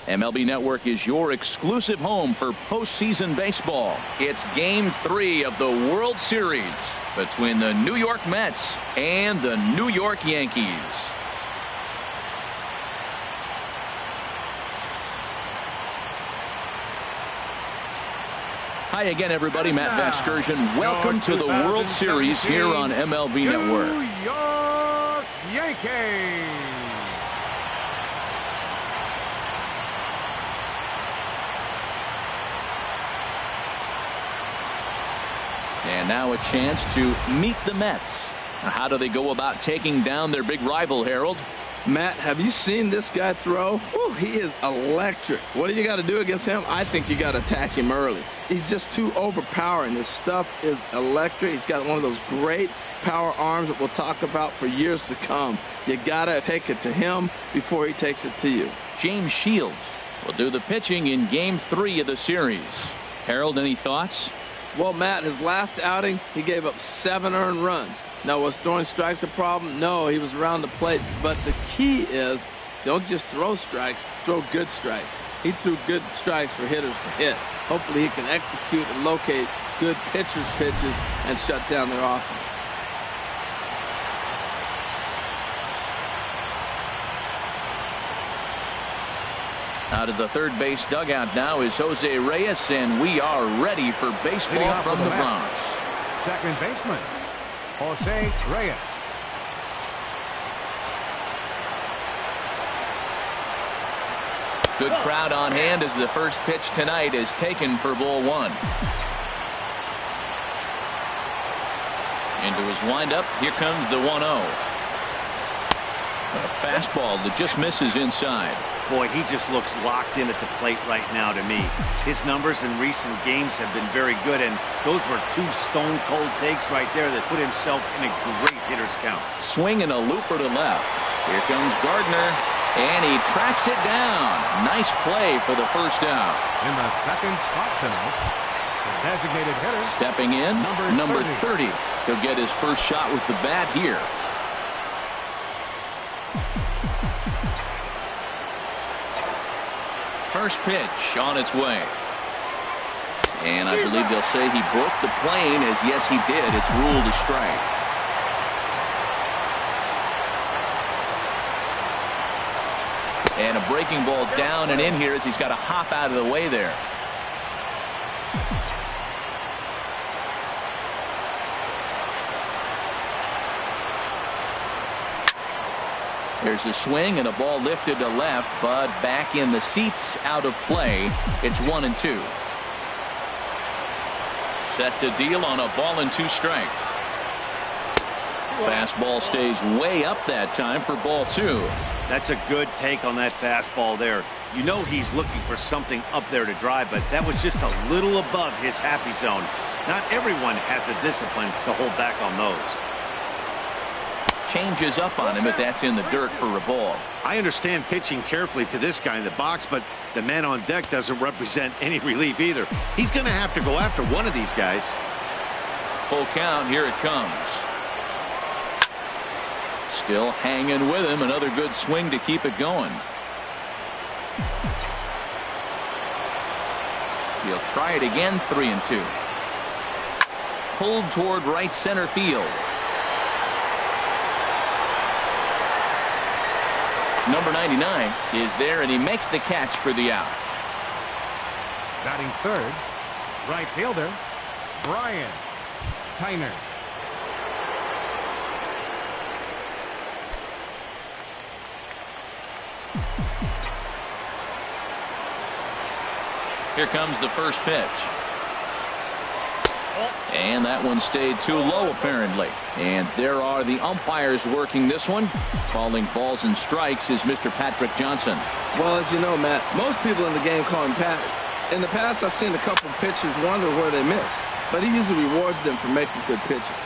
MLB Network is your exclusive home for postseason baseball. It's Game 3 of the World Series between the New York Mets and the New York Yankees. Hi again, everybody. Matt Vasgersian. Welcome to the World Series here on MLB Network. New York Yankees. And now a chance to meet the Mets. Now, how do they go about taking down their big rival, Harold? Matt, have you seen this guy throw? Whew, he is electric. What do you got to do against him? I think you got to attack him early. He's just too overpowering. His stuff is electric. He's got one of those great power arms that we'll talk about for years to come. You got to take it to him before he takes it to you. James Shields will do the pitching in Game 3 of the series. Harold, any thoughts? Well, Matt, his last outing, he gave up 7 earned runs. Now, was throwing strikes a problem? No, he was around the plates. But the key is, don't just throw strikes, throw good strikes. He threw good strikes for hitters to hit. Hopefully he can execute and locate good pitchers' pitches and shut down their offense. Out of the third base dugout now is Jose Reyes, and we are ready for baseball from the Bronx. Second baseman, Jose Reyes. Good crowd on hand as the first pitch tonight is taken for ball 1. Into his windup. Here comes the 1-0. A fastball that just misses inside. Boy, he just looks locked in at the plate right now to me. His numbers in recent games have been very good, and those were 2 stone-cold takes right there that put himself in a great hitter's count. Swing and a looper to left. Here comes Gardner, and he tracks it down. Nice play for the first out. In the second spot tonight, the designated hitter. Stepping in, number 30. He'll get his first shot with the bat here. First pitch on its way. And I believe they'll say he broke the plane, as yes he did. It's ruled a strike. And a breaking ball down and in here as he's got to hop out of the way there. There's a swing and a ball lifted to left, but back in the seats, out of play. It's 1-2. Set to deal on a ball and 2 strikes. Fastball stays way up that time for ball 2. That's a good take on that fastball there. You know he's looking for something up there to drive, but that was just a little above his happy zone. Not everyone has the discipline to hold back on those. Changes up on him if that's in the dirt for a ball. I understand pitching carefully to this guy in the box, but the man on deck doesn't represent any relief either. He's going to have to go after one of these guys. Full count. Here it comes. Still hanging with him. Another good swing to keep it going. He'll try it again. 3-2. Pulled toward right center field. Number 99 is there, and he makes the catch for the out. Batting third, right fielder, Brian Tyner. Here comes the first pitch. And that one stayed too low, apparently. And there are the umpires working this one. Calling balls and strikes is Mr. Patrick Johnson. Well, as you know, Matt, most people in the game call him Pat. In the past, I've seen a couple of pitchers wonder where they miss, but he usually rewards them for making good pitches.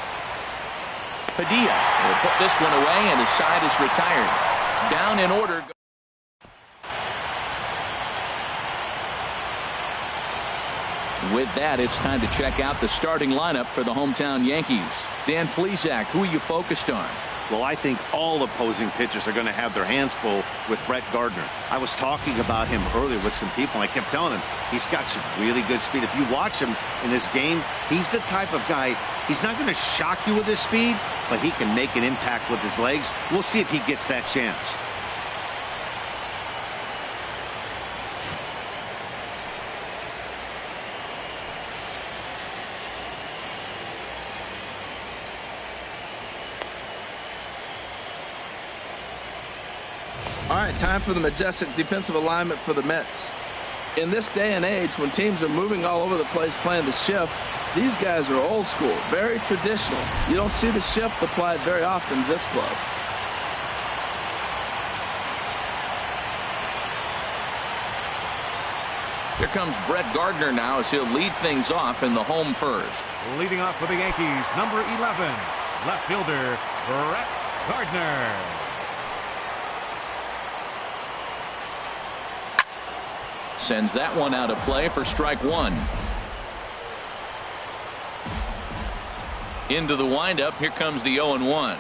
Padilla will put this one away, and the side is retired. Down in order. With that, it's time to check out the starting lineup for the hometown Yankees. Dan Plesac, who are you focused on? Well, I think all opposing pitchers are going to have their hands full with Brett Gardner. I was talking about him earlier with some people, and I kept telling them he's got some really good speed. If you watch him in this game, he's the type of guy, he's not going to shock you with his speed, but he can make an impact with his legs. We'll see if he gets that chance. All right, time for the majestic defensive alignment for the Mets. In this day and age, when teams are moving all over the place playing the shift, these guys are old school, very traditional. You don't see the shift applied very often in this club. Here comes Brett Gardner now as he'll lead things off in the home first. Leading off for the Yankees, number 11, left fielder, Brett Gardner. Sends that one out of play for strike one. Into the windup. Here comes the 0-1.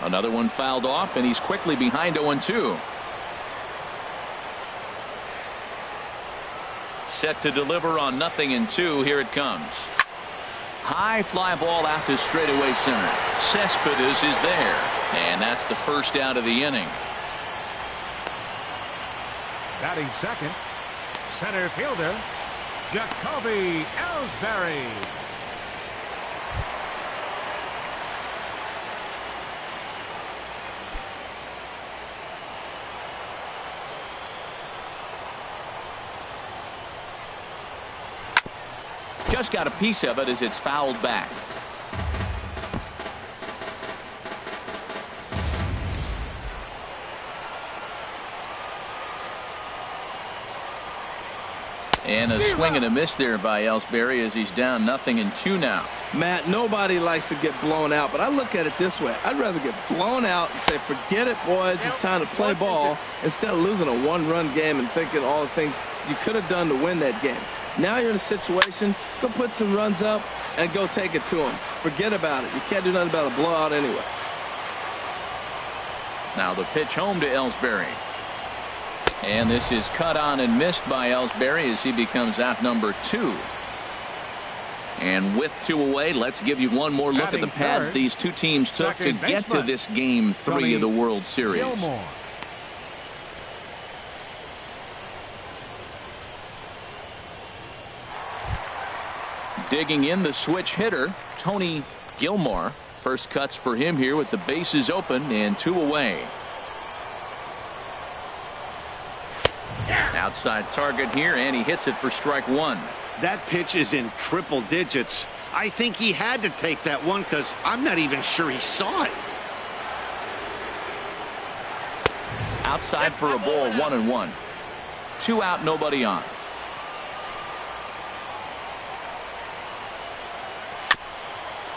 Another one fouled off, and he's quickly behind 0-2. Set to deliver on 0-2. Here it comes. High fly ball out to straightaway center. Cespedes is there, and that's the first out of the inning. Batting second, center fielder, Jacoby Ellsbury. Just got a piece of it as it's fouled back. And a swing and a miss there by Ellsbury as he's down 0-2 now. Matt, nobody likes to get blown out, but I look at it this way. I'd rather get blown out and say, forget it, boys, it's time to play ball, instead of losing a one-run game and thinking all the things you could have done to win that game. Now you're in a situation, go put some runs up and go take it to them. Forget about it. You can't do nothing about a blowout anyway. Now the pitch home to Ellsbury. And this is cut on and missed by Ellsbury as he becomes out number 2. And with 2 away, let's give you one more look at the paths these two teams took to get to this game 3 of the World Series. Gilmore. Digging in the switch hitter, Tony Gilmore. First cuts for him here with the bases open and 2 away. Outside target here, and he hits it for strike 1. That pitch is in triple digits. I think he had to take that one because I'm not even sure he saw it. Outside for a ball, 1-1. 2 out, nobody on.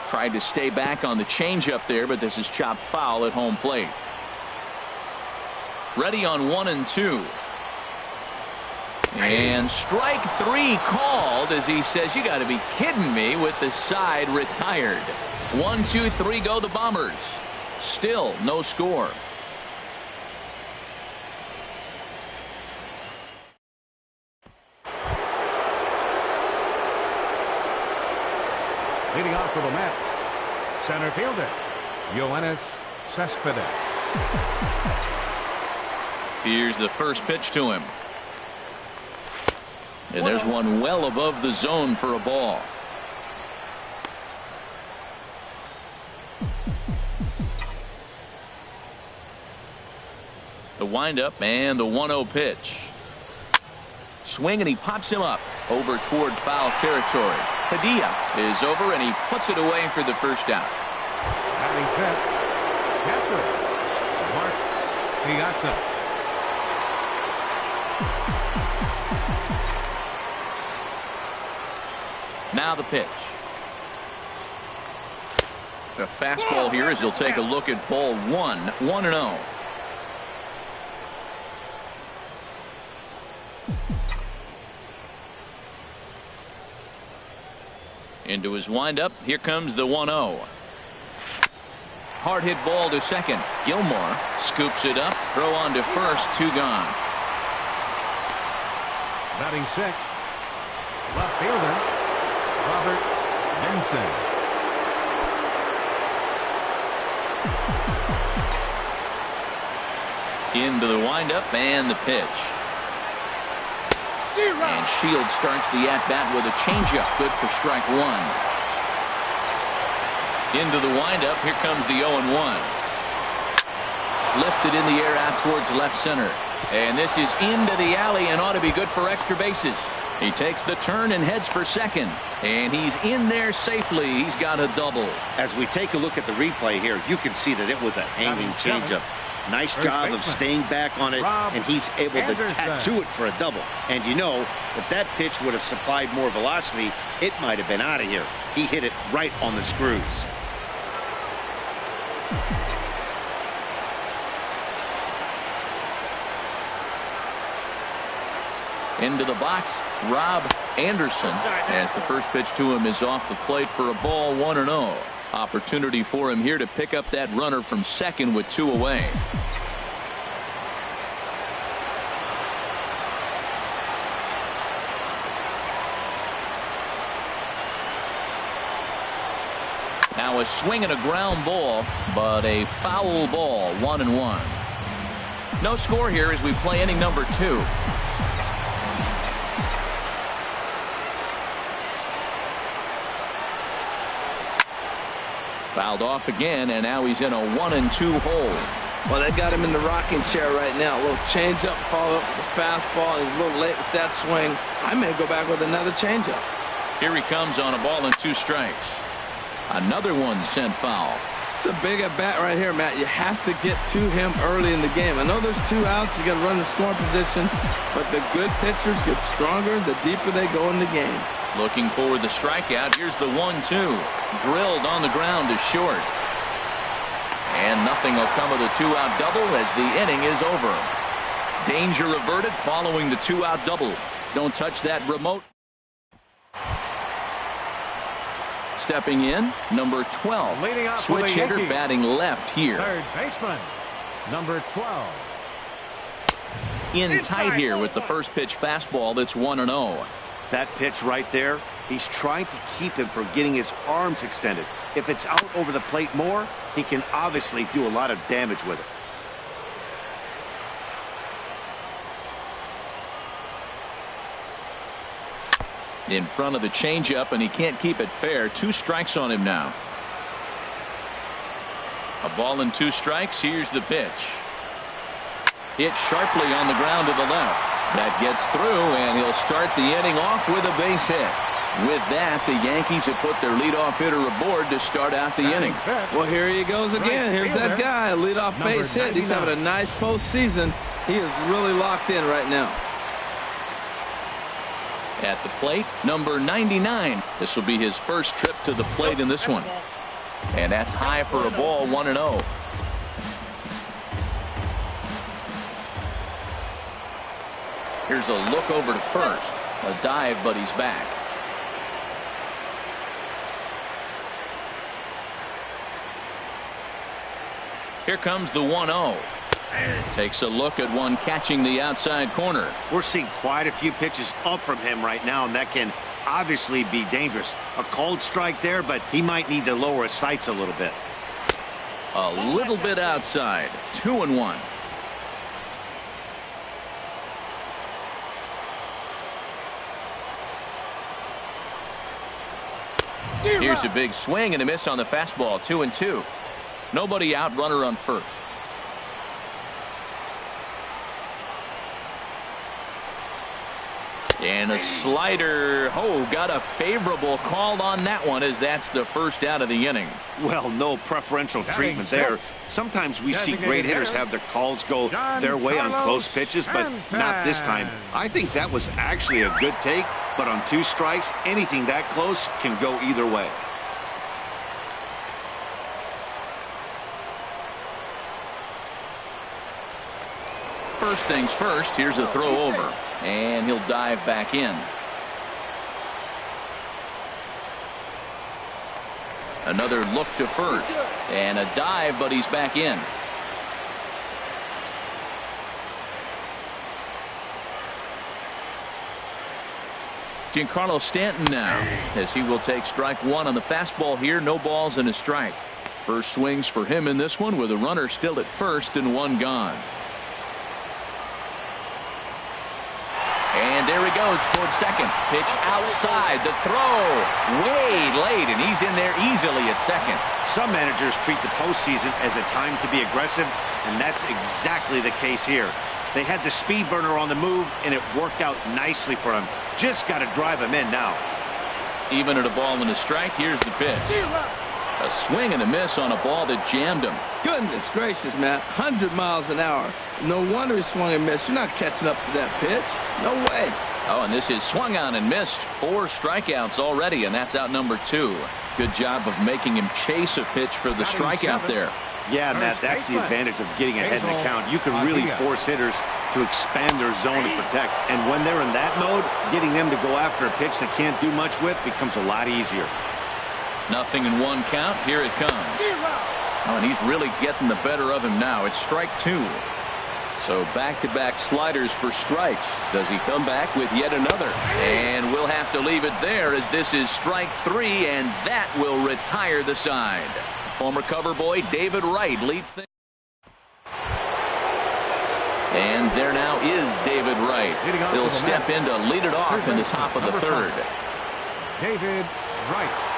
Tried to stay back on the changeup there, but this is chopped foul at home plate. Ready on 1-2. And strike 3 called as he says, you got to be kidding me, with the side retired. 1, 2, 3 go the Bombers. Still no score. Leading off for the Mets, center fielder, Yoenis Cespedes. Here's the first pitch to him. And there's one well above the zone for a ball. The windup and the 1-0 pitch. Swing, and he pops him up over toward foul territory. Padilla is over, and he puts it away for the first out. Batting fifth, catcher, Mark Piazza. Now the pitch. The fastball here as he'll take a look at ball 1, 1-0. Into his windup. Here comes the 1-0. Hard hit ball to second. Gilmore scoops it up. Throw on to first. 2 gone. Batting 6, left fielder, Robert Benson. Into the windup and the pitch. And Shields starts the at-bat with a changeup. Good for strike 1. Into the windup. Here comes the 0-1. Lifted in the air out towards left center. And this is into the alley and ought to be good for extra bases. He takes the turn and heads for second. And he's in there safely. He's got a double. As we take a look at the replay here, you can see that it was a hanging changeup. Nice job of staying back on it, and he's able to tattoo it for a double. And you know, if that pitch would have supplied more velocity, it might have been out of here. He hit it right on the screws. Into the box, Rob Anderson, as the first pitch to him is off the plate for a ball. 1-0. Opportunity for him here to pick up that runner from second with 2 away. Now a swing and a ground ball, but a foul ball. 1-1. No score here as we play inning number 2. Fouled off again, and now he's in a 1-2 hole. Well, they got him in the rocking chair right now. A little changeup, follow up with the fastball. He's a little late with that swing. I may go back with another changeup. Here he comes on a ball and 2 strikes. Another one sent foul. It's a big at bat right here, Matt. You have to get to him early in the game. I know there's 2 outs. You got to run the scoring position, but the good pitchers get stronger the deeper they go in the game. Looking for the strikeout. Here's the 1-2. Drilled on the ground to short. And nothing will come of the 2-out double as the inning is over. Danger averted following the 2-out double. Don't touch that remote. Stepping in, number 12. Switch hitter batting left here. Third baseman, number 12. In tight here with the first pitch fastball. That's 1-0. That pitch right there, he's trying to keep him from getting his arms extended. If it's out over the plate more, he can obviously do a lot of damage with it. In front of the changeup, and he can't keep it fair. 2 strikes on him now. A ball and 2 strikes. Here's the pitch. Hit sharply on the ground to the left. That gets through, and he'll start the inning off with a base hit. With that, the Yankees have put their leadoff hitter aboard to start out the inning. Well, here he goes again. Here's that guy, a leadoff base hit. He's having a nice postseason. He is really locked in right now. At the plate, number 99. This will be his first trip to the plate in this one. And that's high for a ball. 1-0. Here's a look over to first. A dive, but he's back. Here comes the 1-0. Takes a look at one catching the outside corner. We're seeing quite a few pitches up from him right now, and that can obviously be dangerous. A cold strike there, but he might need to lower his sights a little bit. A little bit outside. 2-1. Here's a big swing and a miss on the fastball. 2-2. Nobody out, runner on first. And a slider. Oh, got a favorable call on that one, as that's the first out of the inning. Well, no preferential treatment there. Sometimes we see great hitters have their calls go their way on close pitches, but not this time. I think that was actually a good take, but on 2 strikes, anything that close can go either way. First things first, here's a throw over, and he'll dive back in. Another look to first. And a dive, but he's back in. Giancarlo Stanton now, as he will take strike one on the fastball here. No balls and a strike. First swings for him in this one with a runner still at first and one gone. And there he goes towards second. Pitch outside. The throw way late, and he's in there easily at second. Some managers treat the postseason as a time to be aggressive, and that's exactly the case here. They had the speed burner on the move, and it worked out nicely for him. Just got to drive him in now. Even at a ball and a strike, here's the pitch. A swing and a miss on a ball that jammed him. Goodness gracious, man. 100 miles an hour. No wonder he swung and missed. You're not catching up to that pitch. No way. Oh, and this is swung on and missed. 4 strikeouts already, and that's out number 2. Good job of making him chase a pitch for the strikeout there. Yeah, Matt, that's the advantage of getting ahead in the count. You can really force hitters to expand their zone and protect. And when they're in that mode, getting them to go after a pitch they can't do much with becomes a lot easier. Nothing in 1 count. Here it comes. Oh, and he's really getting the better of him now. It's strike 2. So back-to-back sliders for strikes. Does he come back with yet another? And we'll have to leave it there as this is strike 3, and that will retire the side. Former cover boy David Wright leads things. And there now is David Wright. He'll step in to lead it off in the top of the 3rd. David Wright.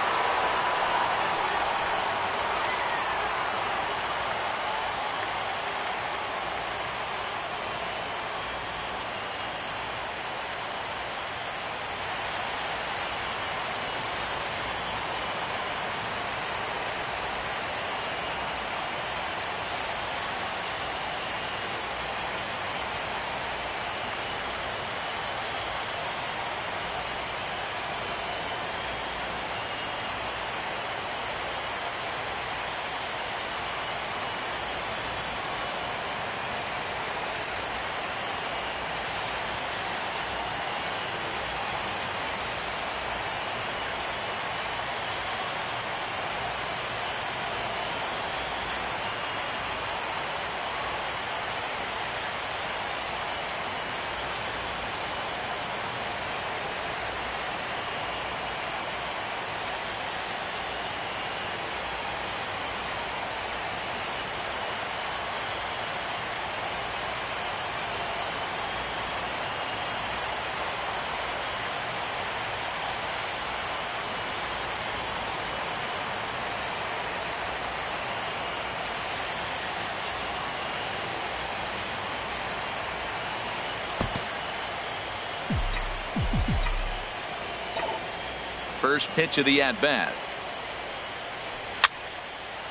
First pitch of the at-bat.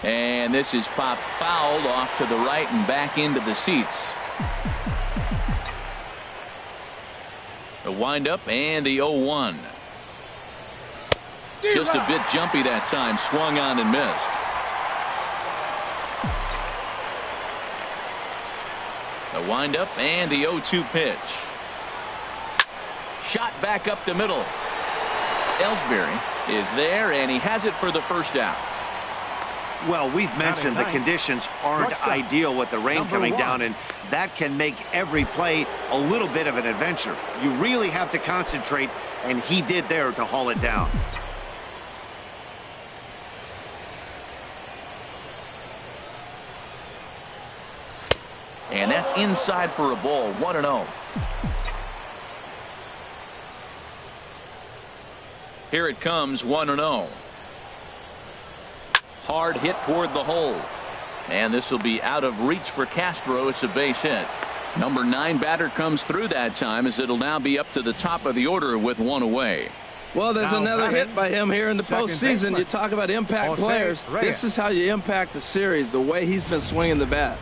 And this is popped fouled off to the right and back into the seats. The windup and the 0-1. Just a bit jumpy that time. Swung on and missed. The windup and the 0-2 pitch. Shot back up the middle. Ellsbury is there, and he has it for the first out. Well, we've mentioned the conditions aren't ideal with the rain coming down, and that can make every play a little bit of an adventure. You really have to concentrate, and he did there to haul it down. And that's inside for a ball. 1-0. Here it comes, 1-0. Hard hit toward the hole. And this will be out of reach for Castro. It's a base hit. Number 9 batter comes through that time, as it'll now be up to the top of the order with 1 away. Well, there's another hit by him here in the postseason. You talk about impact players. This is how you impact the series, the way he's been swinging the bat.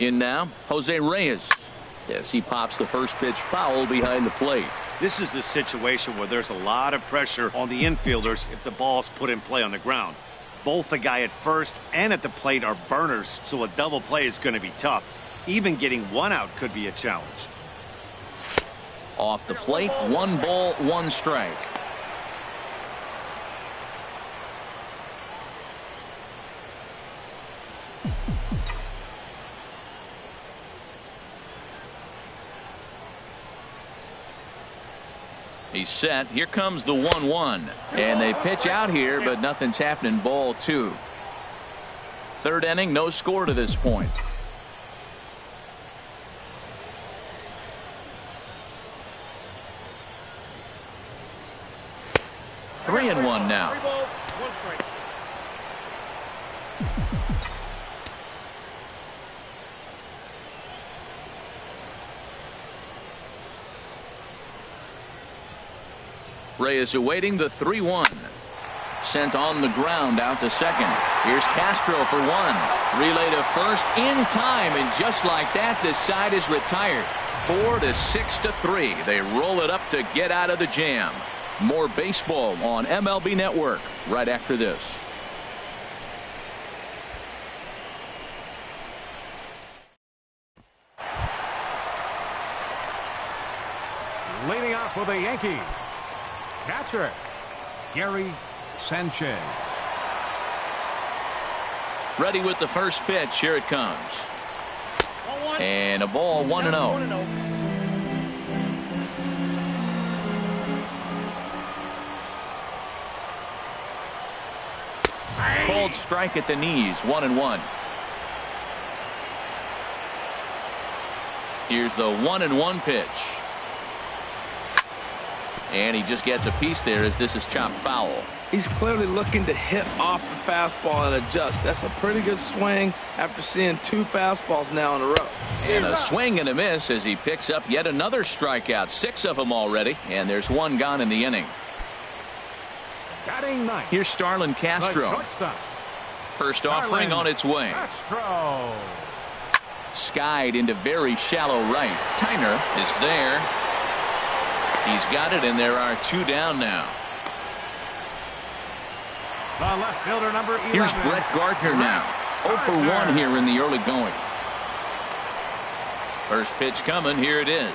In now, Jose Reyes. Yes, he pops the first pitch foul behind the plate. This is the situation where there's a lot of pressure on the infielders if the ball's put in play on the ground. Both the guy at first and at the plate are burners, so a double play is going to be tough. Even getting one out could be a challenge. Off the plate, 1 ball, 1 strike. He's set. Here comes the 1-1. And they pitch out here, but nothing's happening. Ball 2. Third inning, no score to this point. Three and 1 now. Reyes awaiting the 3-1. Sent on the ground out to second. Here's Castro for 1. Relay to first in time, and just like that, this side is retired. 4-6-3. They roll it up to get out of the jam. More baseball on MLB Network right after this. Leading off for the Yankees, catcher Gary Sanchez. Ready with the first pitch. Here it comes. And a ball, 1-0. Called strike at the knees, 1-1. Here's the 1-1 pitch. And he just gets a piece there as this is chopped foul. He's clearly looking to hit off the fastball and adjust. That's a pretty good swing after seeing 2 fastballs now in a row. And a swing and a miss as he picks up yet another strikeout. 6 of them already, and there's 1 gone in the inning. Batting ninth, Here's Starlin Castro. First offering on its way. Castro. Skied into very shallow right. Tyner is there. He's got it, and there are 2 down now. The left fielder, number 11. Here's Brett Gardner now. 0 for 1 here in the early going. First pitch coming. Here it is.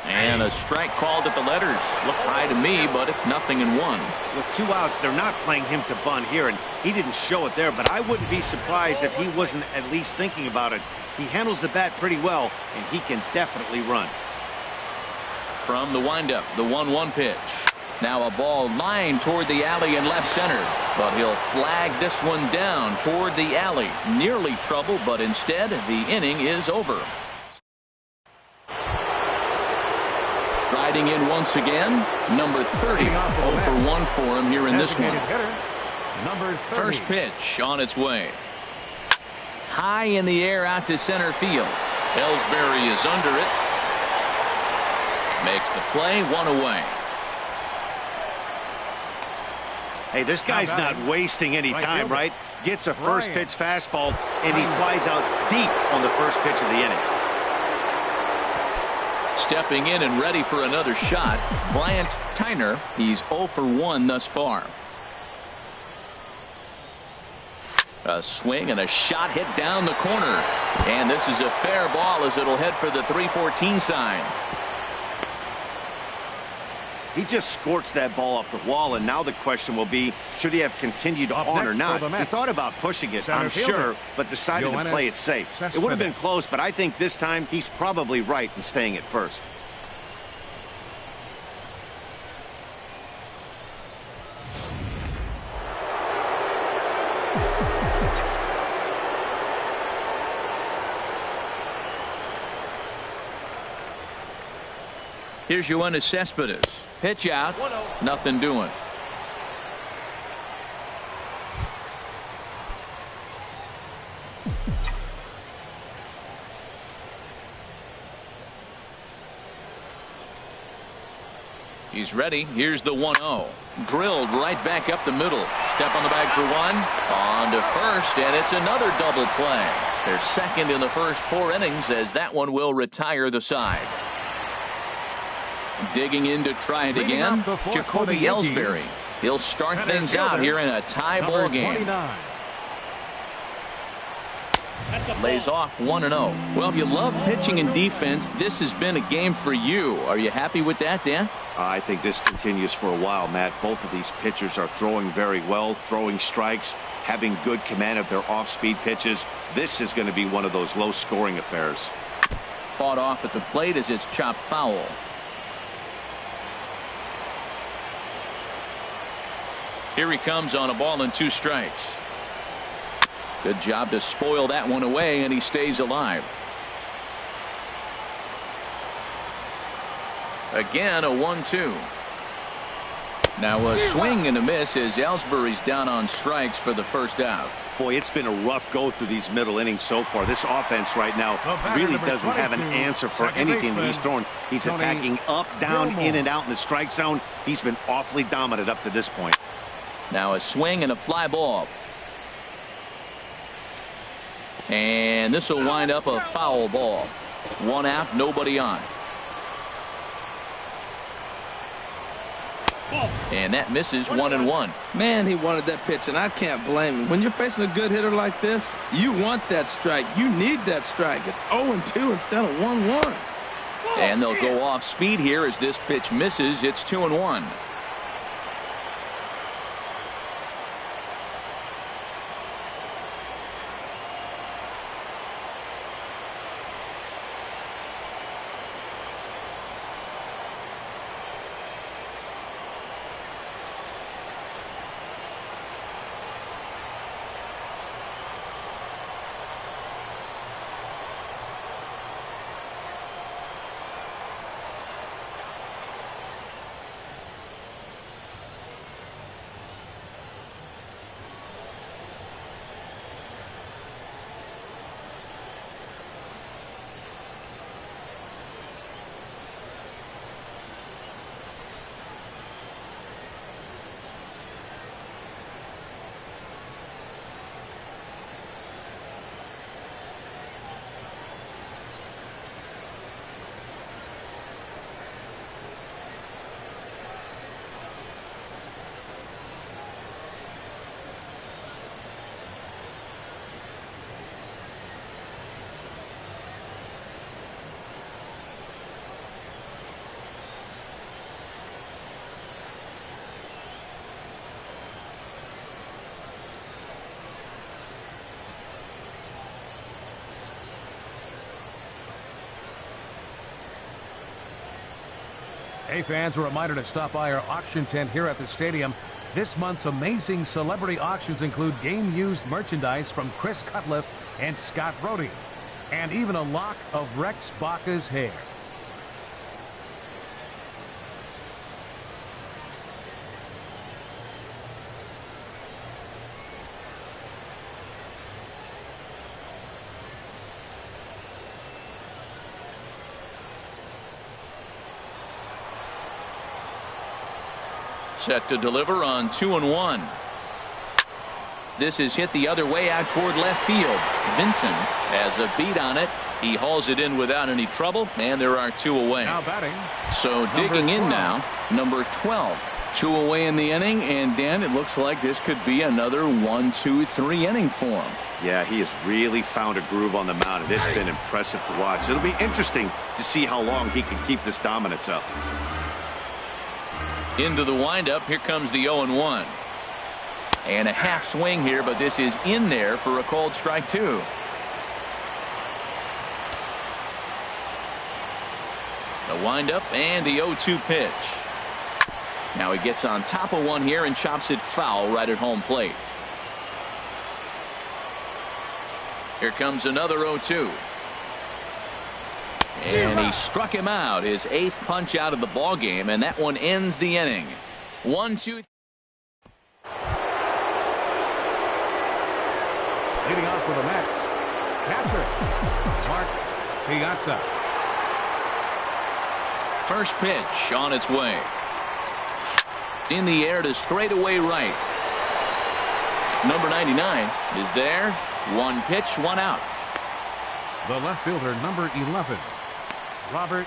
And a strike called at the letters. Looked high to me, but it's 0-1. With 2 outs, they're not playing him to bunt here, and he didn't show it there, but I wouldn't be surprised if he wasn't at least thinking about it. He handles the bat pretty well, and he can definitely run. From the windup, the 1-1 pitch. Now a ball lined toward the alley in left center, but he'll flag this one down toward the alley. Nearly trouble, but instead the inning is over. Striding in once again, number 30. 0 for 1 for him here in this one. Number 30. First pitch on its way. High in the air out to center field. Ellsbury is under it. Makes the play, 1 away. Hey, this guy's not wasting any time, right? Gets a first pitch fastball, and he flies out deep on the first pitch of the inning. Stepping in and ready for another shot, Bryant Tyner. He's 0 for 1 thus far. A swing and a shot hit down the corner. And this is a fair ball as it'll head for the 314 sign. He just scorched that ball off the wall, and now the question will be, should he have continued on or not? He thought about pushing it, I'm sure, but decided to play it safe. It would have been close, but I think this time he's probably right in staying at first. Here's Yoenis Cespedes. Pitch out. Nothing doing. He's ready. Here's the 1-0. Drilled right back up the middle. Step on the bag for 1. On to first, and it's another double play. They're second in the first 4 innings as that one will retire the side. Digging in to try it again, Jacoby Ellsbury. He'll start things out here in a tie ball game. Lays off 1-0. Well, if you love pitching and defense, this has been a game for you. Are you happy with that, Dan? I think this continues for a while, Matt. Both of these pitchers are throwing very well, throwing strikes, having good command of their off-speed pitches. This is going to be one of those low-scoring affairs. Fought off at the plate as it's chopped foul. Here he comes on a ball and 2 strikes. Good job to spoil that one away, and he stays alive. Again, a 1-2. Now a swing and a miss as Ellsbury's down on strikes for the first out. Boy, it's been a rough go through these middle innings so far. This offense right now really doesn't have an answer for anything that he's throwing. He's attacking up, down, in and out in the strike zone. He's been awfully dominant up to this point. Now a swing and a fly ball. And this will wind up a foul ball. 1 out, nobody on. And that misses 1-1. Man, he wanted that pitch, and I can't blame him. When you're facing a good hitter like this, you want that strike. You need that strike. It's 0-2 instead of 1-1. And they'll go off speed here as this pitch misses. It's 2-1. Hey fans, a reminder to stop by our auction tent here at the stadium. This month's amazing celebrity auctions include game-used merchandise from Chris Cutliff and Scott Brody, and even a lock of Rex Baca's hair. Set to deliver on 2-1. This is hit the other way out toward left field. Vincent has a beat on it. He hauls it in without any trouble, and there are 2 away. Now batting. So digging in now, number 12. 2 away in the inning, and Dan, it looks like this could be another 1-2-3 inning for him. Yeah, he has really found a groove on the mound, and it's been impressive to watch. It'll be interesting to see how long he can keep this dominance up. Into the windup, here comes the 0-1. And a half swing here, but this is in there for a called strike 2. The windup and the 0-2 pitch. Now he gets on top of one here and chops it foul right at home plate. Here comes another 0-2. And he struck him out, his 8th punch out of the ball game, and that one ends the inning. 1-2. Leading off for the Mets, catcher Mark Piazza. First pitch on its way. In the air to straightaway right. Number 99 is there. 1 pitch, 1 out. The left fielder, number 11, Robert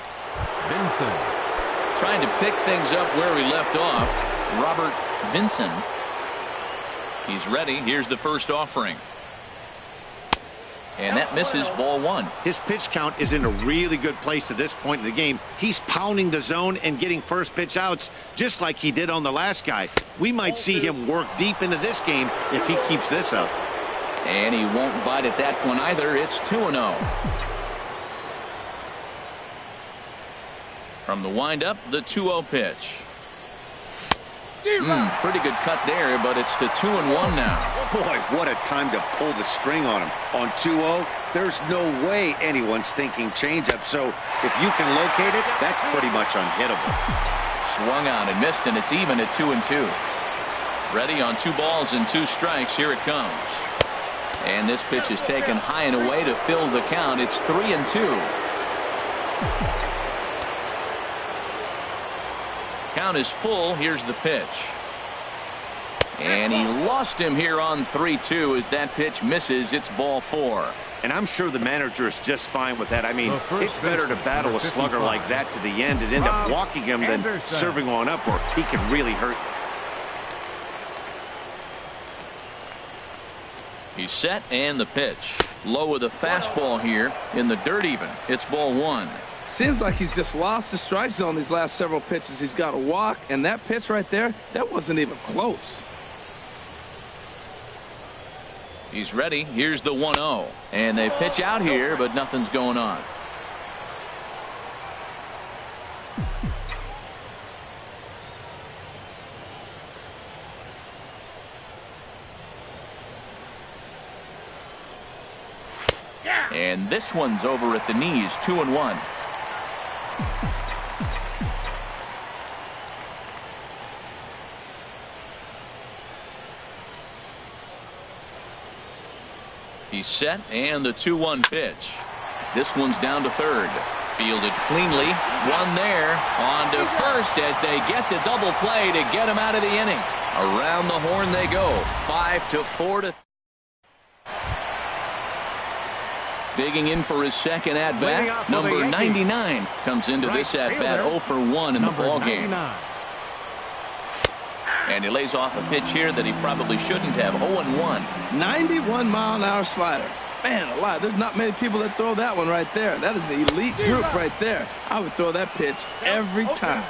Vinson. Trying to pick things up where he left off. Robert Vinson. He's ready. Here's the first offering. And that misses, ball one. His pitch count is in a really good place at this point in the game. He's pounding the zone and getting first pitch outs just like he did on the last guy. We might see him work deep into this game if he keeps this up. And he won't bite at that one either. It's 2-0. From the windup, the 2-0 pitch. Pretty good cut there, but it's to 2-1 now. Boy, what a time to pull the string on him. On 2-0, there's no way anyone's thinking changeup. So if you can locate it, that's pretty much unhittable. Swung on and missed, and it's even at 2-2. Ready on 2 balls and 2 strikes. Here it comes. And this pitch is taken high and away to fill the count. It's 3-2. Count is full. Here's the pitch. And he lost him here on 3-2 as that pitch misses. It's ball 4. And I'm sure the manager is just fine with that. I mean, it's better to battle a slugger like that to the end and end up walking him than serving one up, or he can really hurt. He's set, and the pitch. Low with a fastball here in the dirt even. It's ball 1. Seems like he's just lost the strike zone these last several pitches. He's got a walk, and that pitch right there, that wasn't even close. He's ready. Here's the 1-0. And they pitch out here, but nothing's going on. And this one's over at the knees, 2-1. He's set, and the 2-1 pitch. This one's down to third. Fielded cleanly. One there. On to first as they get the double play to get him out of the inning. Around the horn they go. 5-4. Digging in for his second at-bat. Number 99 comes into this at-bat 0 for 1 in the ballgame. And he lays off a pitch here that he probably shouldn't have. 0-1. 91-mile-an-hour slider. Man alive, there's not many people that throw that one right there. That is an elite group right there. I would throw that pitch every time.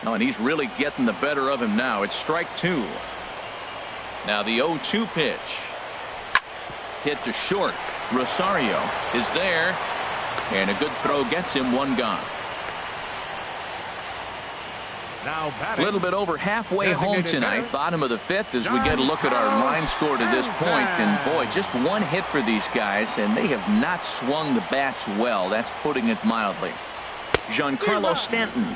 Oh, and he's really getting the better of him now. It's strike 2. Now the 0-2 pitch. Hit to short. Rosario is there, and a good throw gets him. 1 gone. A little bit over halfway home tonight, bottom of the 5th, as we get a look at our line score to this point. And boy, just 1 hit for these guys, and they have not swung the bats well. That's putting it mildly. Giancarlo Stanton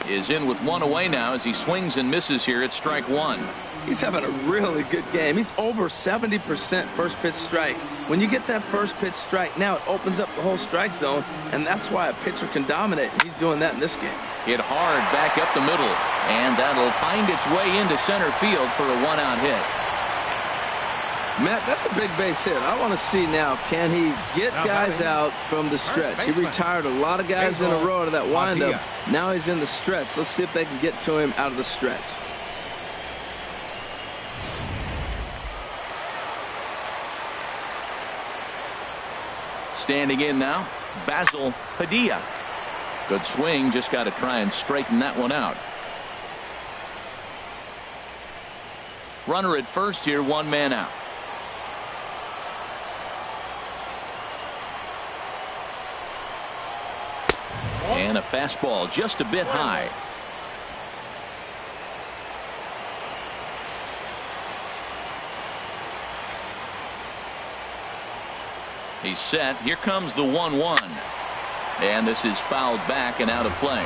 is in with 1 away now as he swings and misses here at strike 1. He's having a really good game. He's over 70% first pitch strike. When you get that first pitch strike, now it opens up the whole strike zone, and that's why a pitcher can dominate. He's doing that in this game. Hit hard back up the middle, and that'll find its way into center field for a 1-out hit. Matt, that's a big base hit. I want to see now, can he get guys out from the stretch? He retired a lot of guys in a row to that windup. Now he's in the stretch. Let's see if they can get to him out of the stretch. Standing in now, Basil Padilla. Good swing, just got to try and straighten that one out. Runner at first here, 1 man out. And a fastball just a bit high. He's set. Here comes the 1-1. And this is fouled back and out of play.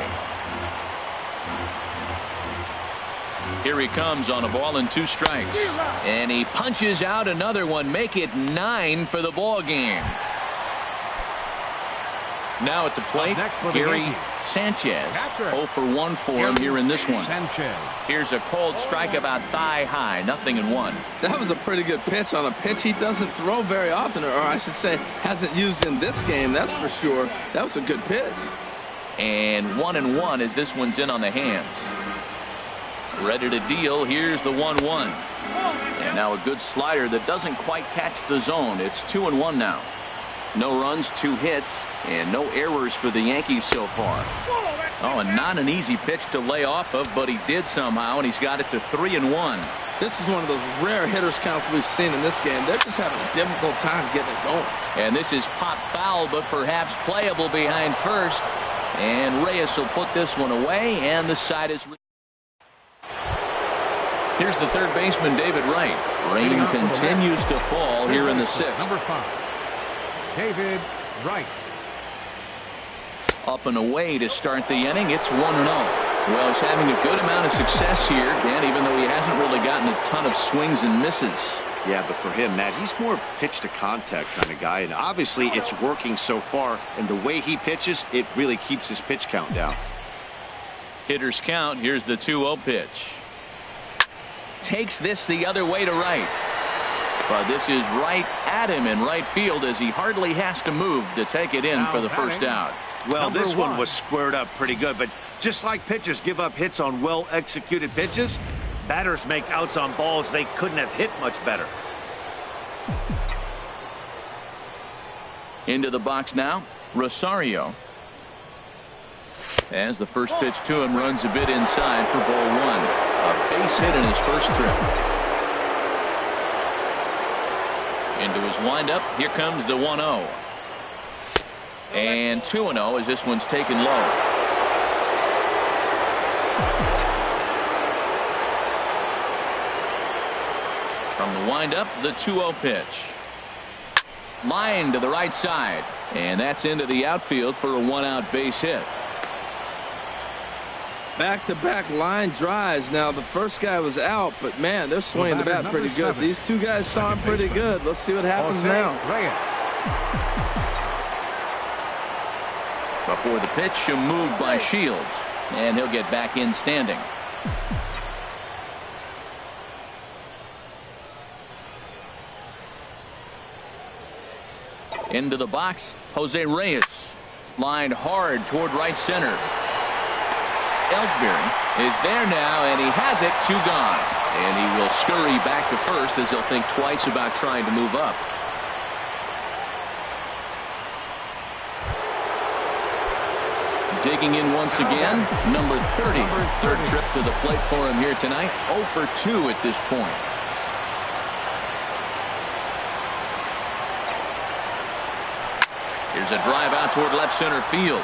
Here he comes on a ball and 2 strikes. And he punches out another one. Make it 9 for the ball game. Now at the plate, Gary Sanchez. 0 for 1 for him here in this one. Here's a cold strike about thigh high, 0-1. That was a pretty good pitch on a pitch he doesn't throw very often, or I should say hasn't used in this game, that's for sure. That was a good pitch. And 1-1 as this one's in on the hands. Ready to deal. Here's the 1-1. And now a good slider that doesn't quite catch the zone. It's 2-1 now. No runs, 2 hits, and no errors for the Yankees so far. Oh, and not an easy pitch to lay off of, but he did somehow, and he's got it to 3-1. This is one of those rare hitters counts we've seen in this game. They're just having a difficult time getting it going. And this is pop foul, but perhaps playable behind first. And Reyes will put this one away, and the side is... Here's the third baseman, David Wright. Rain continues to fall here in the 6th. Number 5. David Wright. Up and away to start the inning. It's 1-0. Well, he's having a good amount of success here, Dan, even though he hasn't really gotten a ton of swings and misses. Yeah, but for him, Matt, he's more pitch to contact kind of guy, and obviously it's working so far, and the way he pitches, it really keeps his pitch count down. Hitters count. Here's the 2-0 pitch. Takes this the other way to right. But this is right at him in right field as he hardly has to move to take it in for the first out. Well, this one was squared up pretty good, but just like pitchers give up hits on well-executed pitches, batters make outs on balls they couldn't have hit much better. Into the box now, Rosario. As the first pitch to him runs a bit inside for ball 1. A base hit in his first trip. Into his windup. Here comes the 1-0. And 2-0 as this one's taken low. From the windup, the 2-0 pitch. Line to the right side. And that's into the outfield for a 1-out base hit. Back-to-back line drives. Now, the first guy was out, but, man, they're swinging the bat pretty good. These two guys saw him pretty good. Let's see what happens now. Before the pitch, a move by Shields. And he'll get back in standing. Into the box, Jose Reyes. Lined hard toward right center. Ellsbury is there now, and he has it. 2 gone. And he will scurry back to first as he'll think twice about trying to move up. Digging in once again, number 30. Third trip to the plate for him here tonight. 0 for 2 at this point. Here's a drive out toward left center field.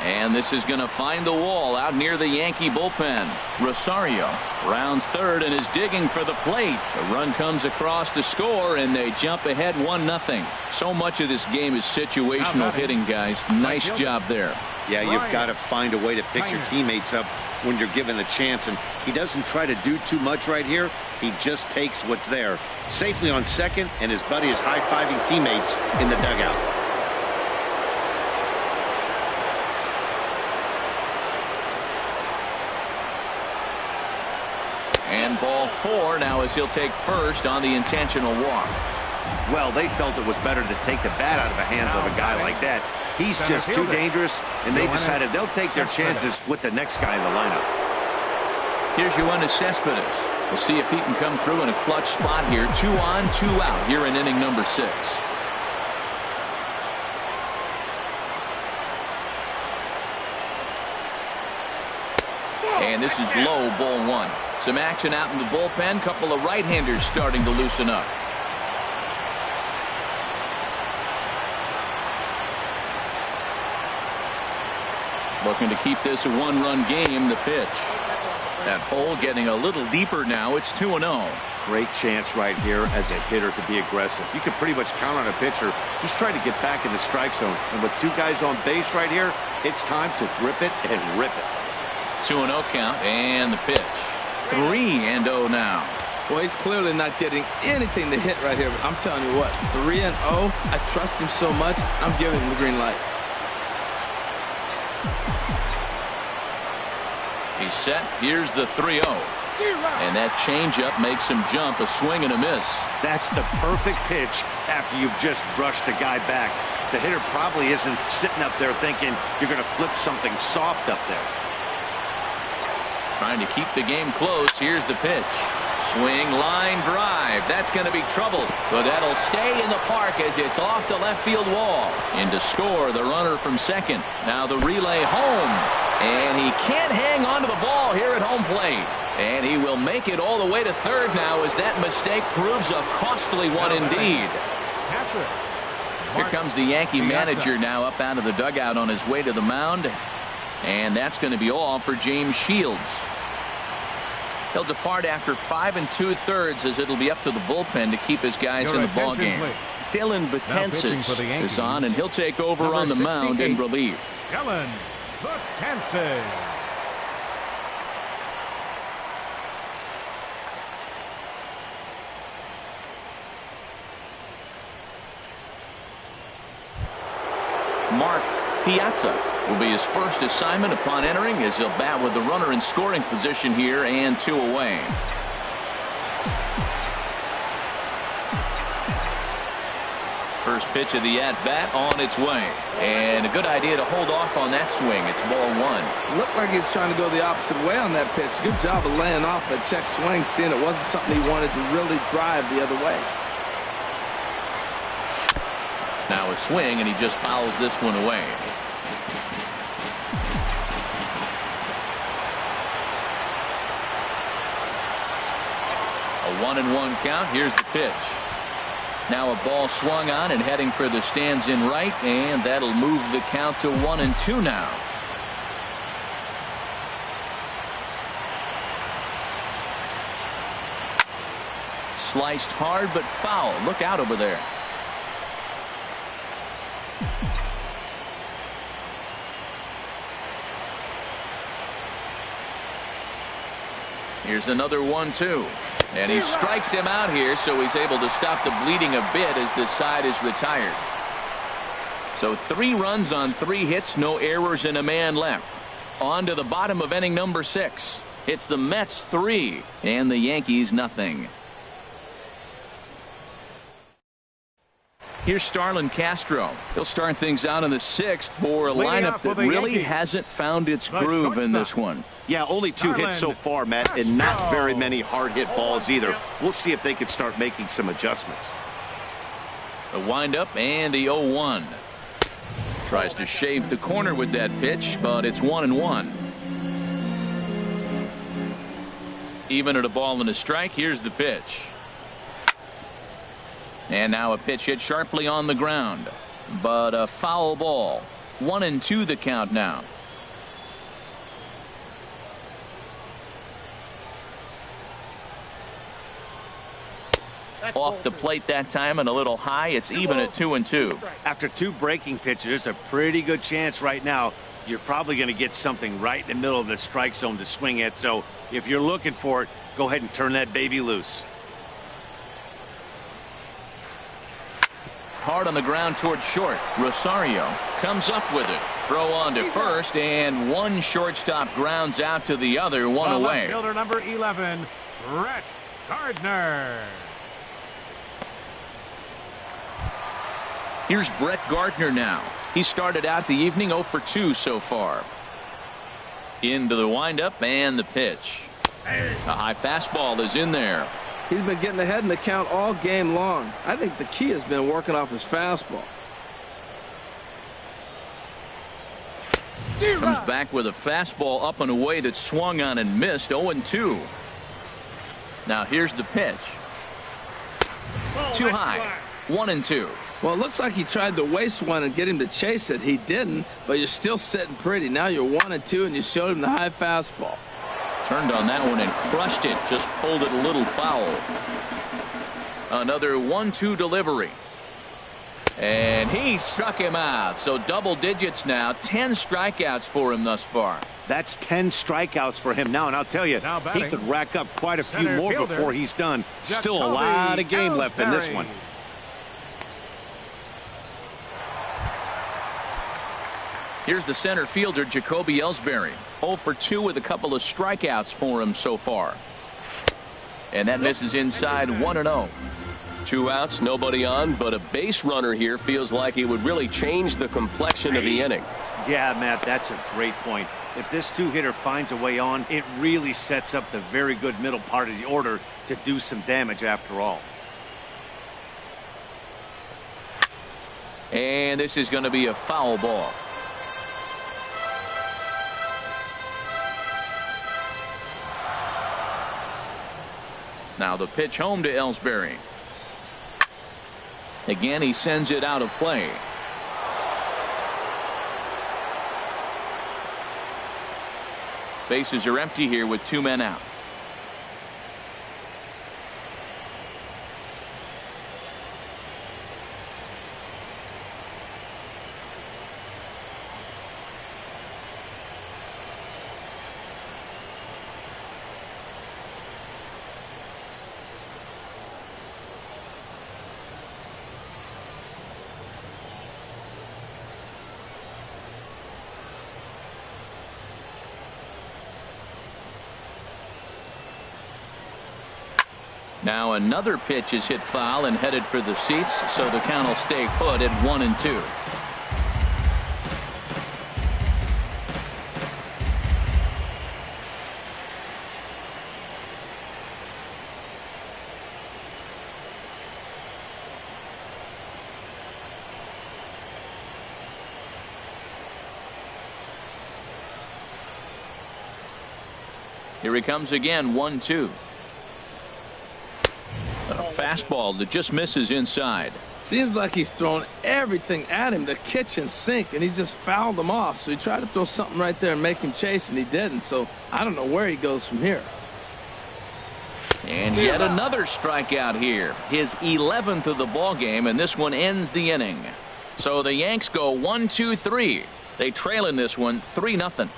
And this is going to find the wall out near the Yankee bullpen. Rosario rounds third and is digging for the plate. The run comes across to score, and they jump ahead 1-0. So much of this game is situational hitting, guys. Nice job there. Yeah, you've got to find a way to pick your teammates up when you're given the chance, and he doesn't try to do too much right here. He just takes what's there. Safely on second, and his buddy is high-fiving teammates in the dugout. And ball 4 now as he'll take first on the intentional walk. Well, they felt it was better to take the bat out of the hands of a guy like that. He's just too dangerous, and they decided they'll take their chances with the next guy in the lineup. Here's Yoenis Cespedes. We'll see if he can come through in a clutch spot here. 2 on, 2 out here in inning number 6. And this is low, ball 1. Some action out in the bullpen. Couple of right-handers starting to loosen up. Looking to keep this a 1-run game. The pitch. That hole getting a little deeper now. It's 2-0. Great chance right here as a hitter to be aggressive. You can pretty much count on a pitcher. He's trying to get back in the strike zone. And with 2 guys on base right here, it's time to grip it and rip it. 2-0 count, and the pitch. 3-0 now. Well, he's clearly not getting anything to hit right here. But I'm telling you what, 3-0. I trust him so much. I'm giving him the green light. He's set. Here's the 3-0. And that changeup makes him jump. A swing and a miss. That's the perfect pitch after you've just brushed a guy back. The hitter probably isn't sitting up there thinking you're going to flip something soft up there. Trying to keep the game close. Here's the pitch. Swing, line, drive. That's going to be trouble. But that'll stay in the park as it's off the left field wall. In to score, the runner from second. Now the relay home. And he can't hang on to the ball here at home plate. And he will make it all the way to third now as that mistake proves a costly one indeed. Here comes the Yankee manager now up out of the dugout on his way to the mound. And that's going to be all for James Shields. He'll depart after 5 2/3 as it'll be up to the bullpen to keep his guys in the ball game. Dylan Betances is on, and he'll take over on the mound in relief. Dylan Betances. Mark Piazza will be his first assignment upon entering as he'll bat with the runner in scoring position here and 2 away. First pitch of the at-bat on its way. And a good idea to hold off on that swing. It's ball 1. Looked like he was trying to go the opposite way on that pitch. Good job of laying off that check swing, seeing it wasn't something he wanted to really drive the other way. Now a swing, and he just fouls this one away. A 1-1 count. Here's the pitch. Now a ball swung on and heading for the stands in right, and that'll move the count to 1-2 now. Sliced hard but foul. Look out over there. Here's another 1-2. And he strikes him out here, so he's able to stop the bleeding a bit as this side is retired. So 3 runs on 3 hits, no errors, and a man left. On to the bottom of inning number 6. It's the Mets 3 and the Yankees nothing. Here's Starlin Castro. He'll start things out in the 6th for a lineup that really hasn't found its groove in this one. Yeah, only 2 hits so far, Matt, and not very many hard-hit balls either. We'll see if they can start making some adjustments. The windup and the 0-1. Tries to shave the corner with that pitch, but it's 1-1. Even at a ball and a strike, here's the pitch. And now a pitch hit sharply on the ground, but a foul ball. 1-2 the count now. Off the plate that time and a little high. It's even at 2-2. After 2 breaking pitches, there's a pretty good chance right now you're probably going to get something right in the middle of the strike zone to swing at. So if you're looking for it, go ahead and turn that baby loose. Hard on the ground toward short. Rosario comes up with it. Throw on to first, and one shortstop grounds out to the other. 1 away. Fielder number 11, Brett Gardner. Here's Brett Gardner now. He started out the evening 0 for 2 so far. Into the windup and the pitch. A high fastball is in there. He's been getting ahead in the count all game long. I think the key has been working off his fastball. Comes back with a fastball up and away that swung on and missed. 0-2. Now here's the pitch. Too high. 1-2. Well, it looks like he tried to waste one and get him to chase it. He didn't, but you're still sitting pretty. Now you're 1-2, and you showed him the high fastball. Turned on that one and crushed it. Just pulled it a little foul. Another 1-2 delivery. And he struck him out. So double digits now. 10 strikeouts for him thus far. That's 10 strikeouts for him now, and I'll tell you, he could rack up quite a few more before he's done. Still a lot of game left in this one. Here's the center fielder, Jacoby Ellsbury. 0 for 2 with a couple of strikeouts for him so far. And that misses inside 1-0. 2 outs, nobody on, but a base runner here feels like it would really change the complexion of the inning. Yeah, Matt, that's a great point. If this two-hitter finds a way on, it really sets up the very good middle part of the order to do some damage after all. And this is going to be a foul ball. Now the pitch home to Ellsbury. Again, he sends it out of play. Bases are empty here with 2 men out. Now another pitch is hit foul and headed for the seats, so the count will stay put at 1-2. Here he comes again, 1-2. A fastball that just misses inside. Seems like he's throwing everything at him, the kitchen sink, and he just fouled him off. So he tried to throw something right there and make him chase, and he didn't. So I don't know where he goes from here. And yet another strikeout here. His 11th of the ball game, and this one ends the inning. So the Yanks go 1-2-3. They trail in this one 3-0.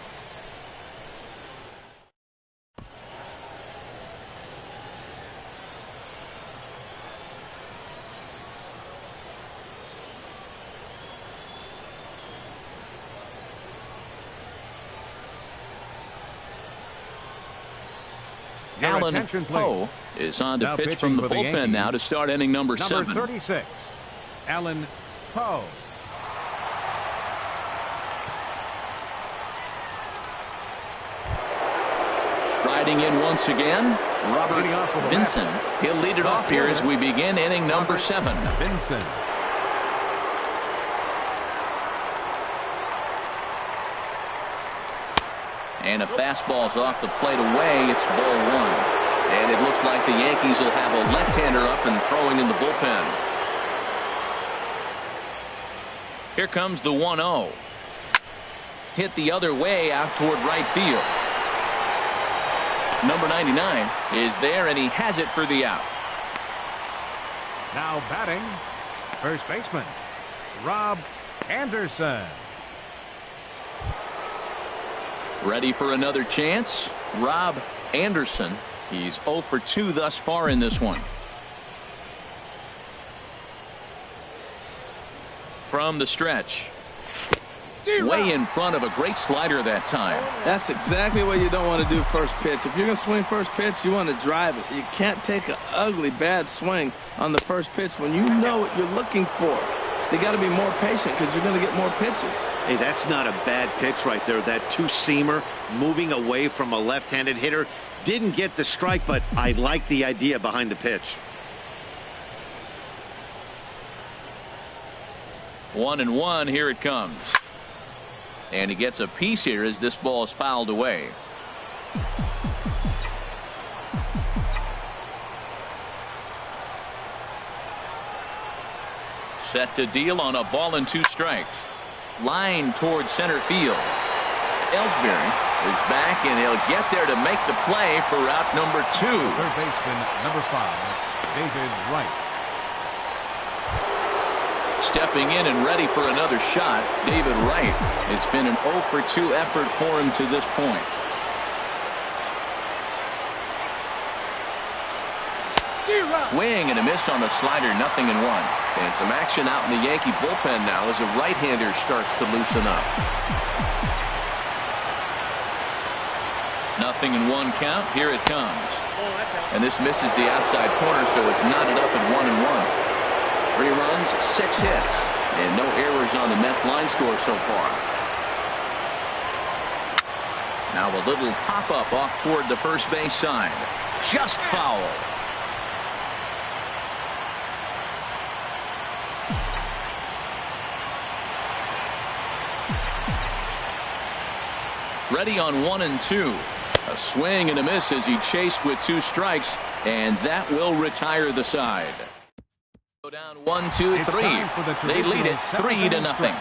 Alan Poe is on to pitch from the bullpen now to start inning number 7. Number 36, Alan Poe. Striding in once again, Robert Vincent. He'll lead it off here as we begin inning number 7. Vincent. And a fastball's off the plate away. It's ball 1. And it looks like the Yankees will have a left-hander up and throwing in the bullpen. Here comes the 1-0. Hit the other way out toward right field. Number 99 is there, and he has it for the out. Now batting, first baseman, Rob Anderson. Ready for another chance? Rob Anderson. He's 0 for 2 thus far in this one. From the stretch. Way in front of a great slider that time. That's exactly what you don't want to do first pitch. If you're going to swing first pitch, you want to drive it. You can't take an ugly, bad swing on the first pitch when you know what you're looking for. They got to be more patient because you're going to get more pitches. Hey, that's not a bad pitch right there. That two-seamer moving away from a left-handed hitter. Didn't get the strike, but I like the idea behind the pitch. 1-1, here it comes. And he gets a piece here as this ball is fouled away. Set to deal on a ball and 2 strikes. Line towards center field. Ellsbury is back, and he'll get there to make the play for out number 2. Third baseman, number 5, David Wright. stepping in and ready for another shot, David Wright. It's been an 0 for 2 effort for him to this point. Swing and a miss on the slider, 0-1. And some action out in the Yankee bullpen now as a right-hander starts to loosen up. 0-1 count. Here it comes. And this misses the outside corner, so it's knotted up at 1-1. 3 runs, 6 hits, and no errors on the Mets line score so far. Now a little pop-up off toward the first base side. Just foul. Ready on 1-2. A swing and a miss as he chased with 2 strikes, and that will retire the side. Go down 1-2-3. They lead it 3-0.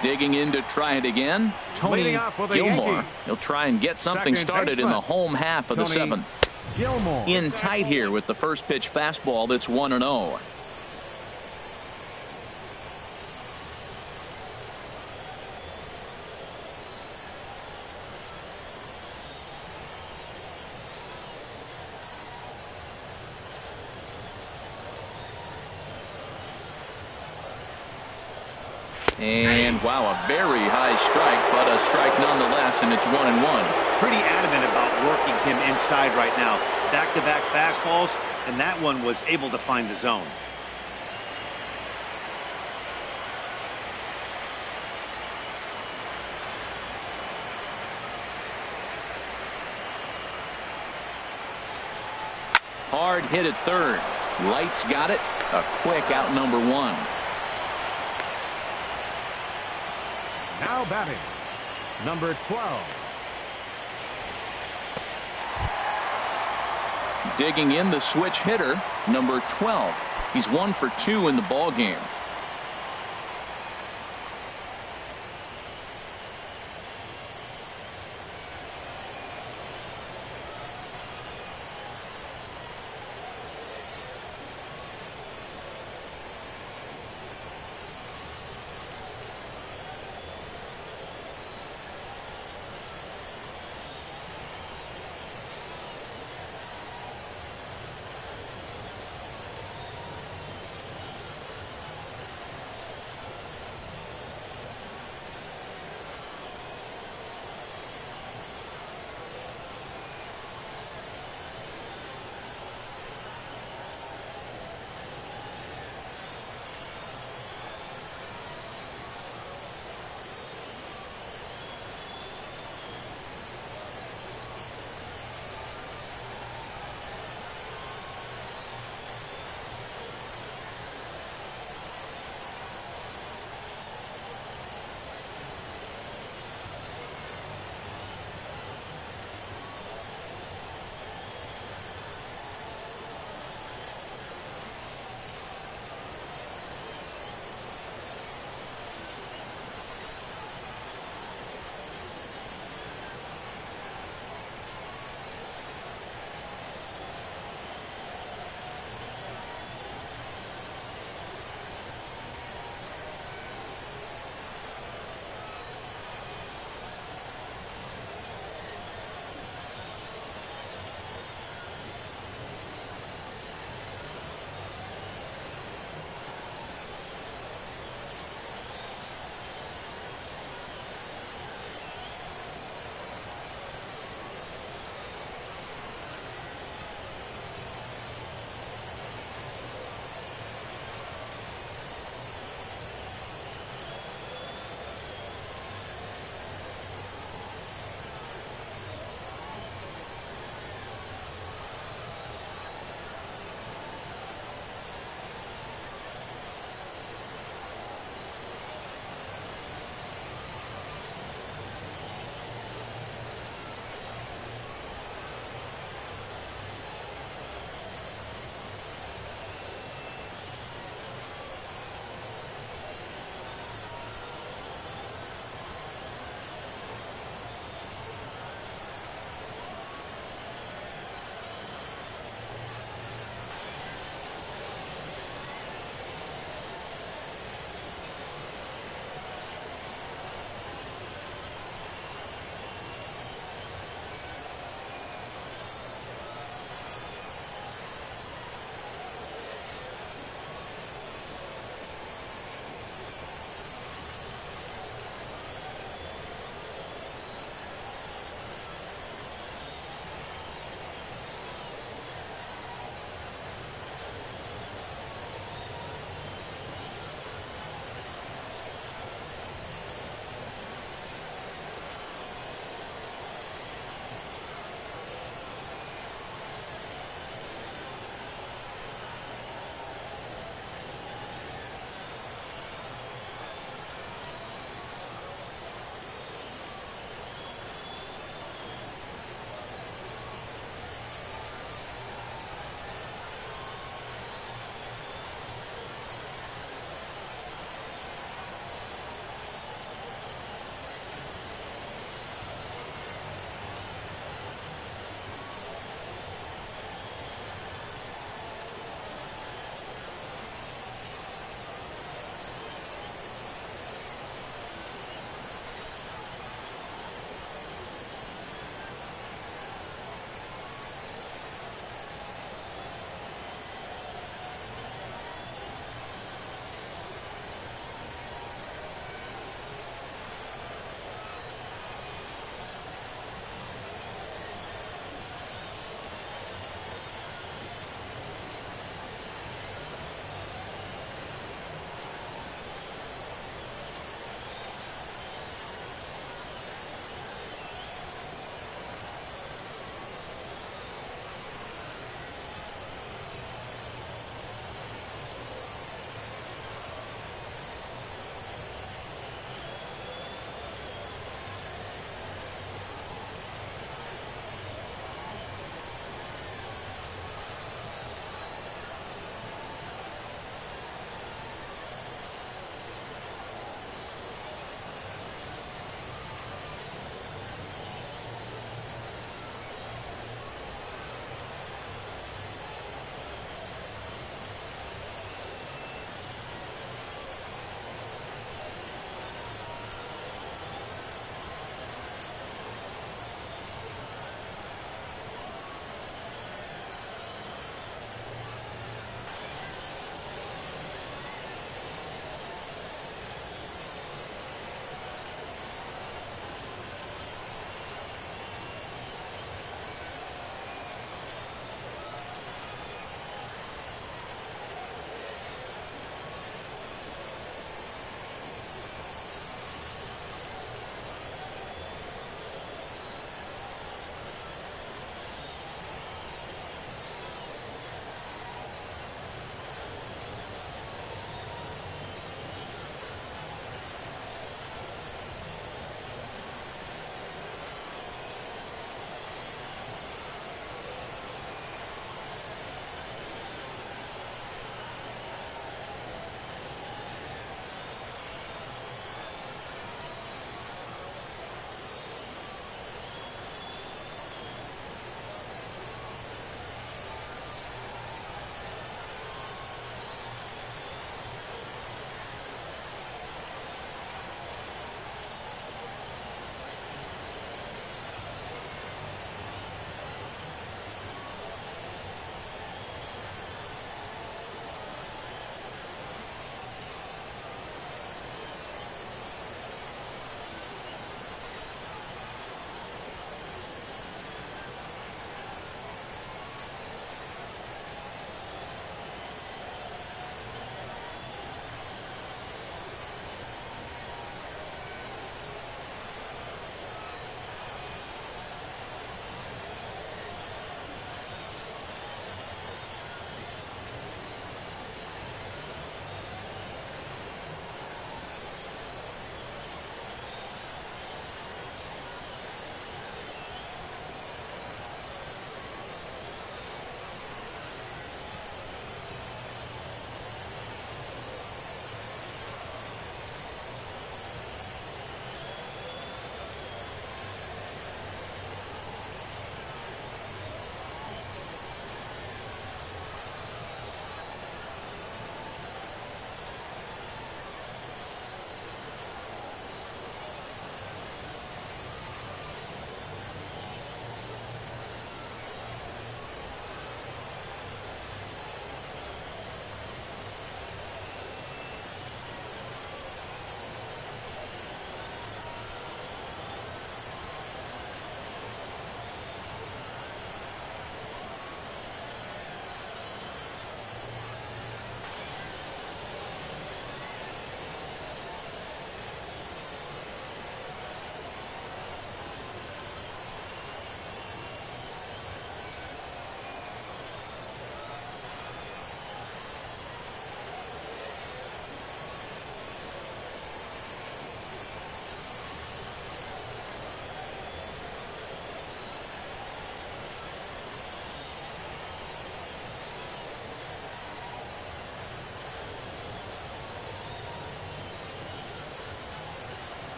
Digging in to try it again, Tony Gilmore. He'll try and get something started in the home half of the 7th. In tight here with the first pitch fastball that's 1-0. And wow, a very high strike, but a strike nonetheless, and it's 1-1. Pretty adamant about working him inside right now. Back-to-back fastballs, and that one was able to find the zone. Hard hit at third. Wright's got it. A quick out, #1. Now batting, number 12. Digging in the switch hitter, number 12. He's 1 for 2 in the ball game.